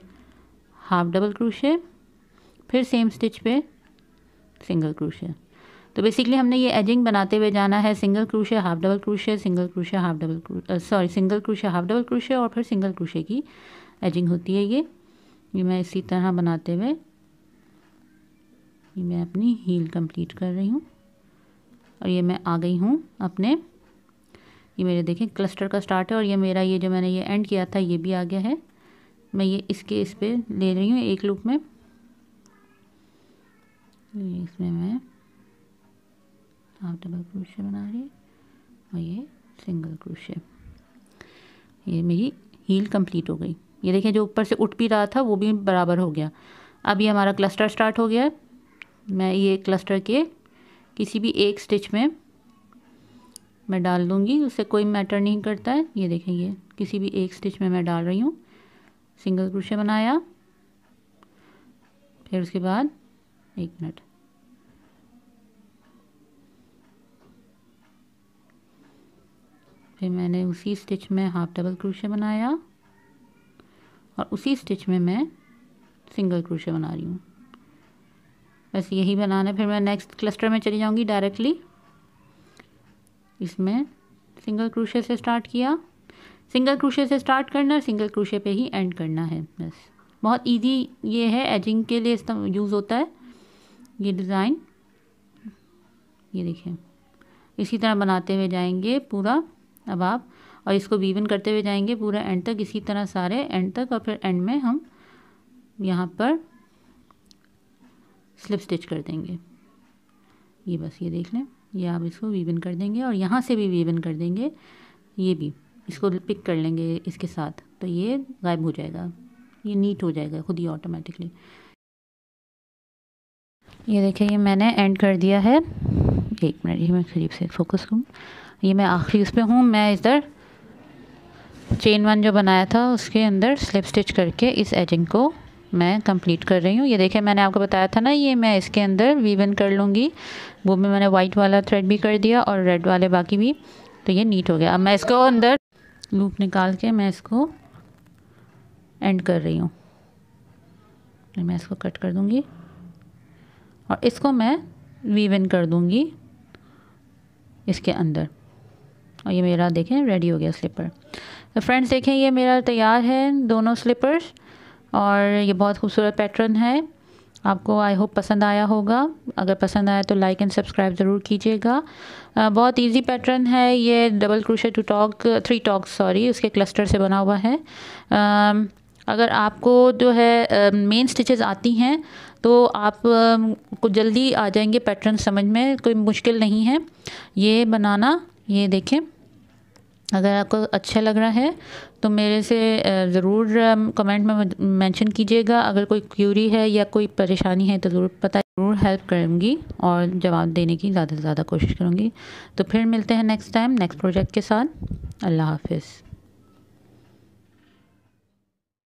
हाफ डबल क्रोशे, फिर सेम स्टिच पे सिंगल क्रोशे। तो बेसिकली हमने ये एजिंग बनाते हुए जाना है, single crochet half double crochet, single crochet half double single crochet half double crochet, और फिर सिंगल क्रोशे की एजिंग होती है। ये मैं इसी तरह बनाते हुए ये मैं अपनी हील कंप्लीट कर रही हूँ। और ये मैं आ गई हूँ अपने, ये मेरे देखें क्लस्टर का स्टार्ट है, और ये मेरा ये जो मैंने ये एंड किया था ये भी आ गया है। मैं ये इसके इस पे ले रही हूँ एक लूप में, इसमें मैं हाफ डबल क्रोशे बना रही हूँ और ये सिंगल क्रोशे। ये मेरी हील कंप्लीट हो गई। ये देखिए जो ऊपर से उठ भी रहा था वो भी बराबर हो गया। अब ये हमारा क्लस्टर स्टार्ट हो गया है। मैं ये क्लस्टर के किसी भी एक स्टिच में मैं डाल दूँगी, उससे कोई मैटर नहीं करता है। ये देखें ये किसी भी एक स्टिच में मैं डाल रही हूँ, सिंगल क्रोशे बनाया, फिर उसके बाद एक मिनट, फिर मैंने उसी स्टिच में हाफ डबल क्रोशे बनाया और उसी स्टिच में मैं सिंगल क्रोशे बना रही हूँ। बस यही बनाना। फिर मैं नेक्स्ट क्लस्टर में चली जाऊँगी डायरेक्टली, इसमें सिंगल क्रोशे से स्टार्ट किया, सिंगल क्रोशे से स्टार्ट करना, सिंगल क्रोशे पे ही एंड करना है। बस बहुत इजी ये है, एजिंग के लिए यूज़ होता है ये डिज़ाइन। ये देखिए इसी तरह बनाते हुए जाएंगे पूरा। अब आप और इसको वीवन करते हुए जाएंगे पूरा एंड तक, इसी तरह सारे एंड तक, और फिर एंड में हम यहाँ पर स्लिप स्टिच कर देंगे। ये बस ये देख लें, ये आप इसको वीवन कर देंगे और यहाँ से भी वीवन कर देंगे, ये भी इसको पिक कर लेंगे इसके साथ, तो ये गायब हो जाएगा, ये नीट हो जाएगा खुद ही ऑटोमेटिकली। ये देखिए ये मैंने एंड कर दिया है। एक मिनट, ये मैं करीब से फोकस करूँ, ये मैं आखिरी उस पर हूँ। मैं इधर चेन 1 जो बनाया था उसके अंदर स्लिप स्टिच करके इस एजिंग को मैं कंप्लीट कर रही हूँ। ये देखिए मैंने आपको बताया था ना, ये मैं इसके अंदर वीवन कर लूँगी, वो भी मैंने वाइट वाला थ्रेड भी कर दिया और रेड वाले बाकी भी, तो ये नीट हो गया। अब मैं इसको अंदर लूप निकाल के मैं इसको एंड कर रही हूँ, मैं इसको कट कर दूँगी और इसको मैं वीवन कर दूँगी इसके अंदर, और ये मेरा देखें रेडी हो गया स्लीपर। तो फ्रेंड्स देखें ये मेरा तैयार है दोनों स्लीपर्स, और ये बहुत खूबसूरत पैटर्न है। आपको आई होप पसंद आया होगा। अगर पसंद आया तो लाइक एंड सब्सक्राइब ज़रूर कीजिएगा। बहुत इजी पैटर्न है ये, डबल क्रोशे 3 टॉक्स उसके क्लस्टर से बना हुआ है। अगर आपको जो है मेन स्टिचेस आती हैं तो आप को जल्दी आ जाएंगे पैटर्न समझ में, कोई मुश्किल नहीं है ये बनाना। ये देखें, अगर आपको अच्छा लग रहा है तो मेरे से ज़रूर कमेंट में मेंशन कीजिएगा। अगर कोई क्यूरी है या कोई परेशानी है तो ज़रूर हेल्प करूँगी और जवाब देने की ज़्यादा से ज़्यादा कोशिश करूँगी। तो फिर मिलते हैं नेक्स्ट टाइम नेक्स्ट प्रोजेक्ट के साथ। अल्लाह हाफिज़।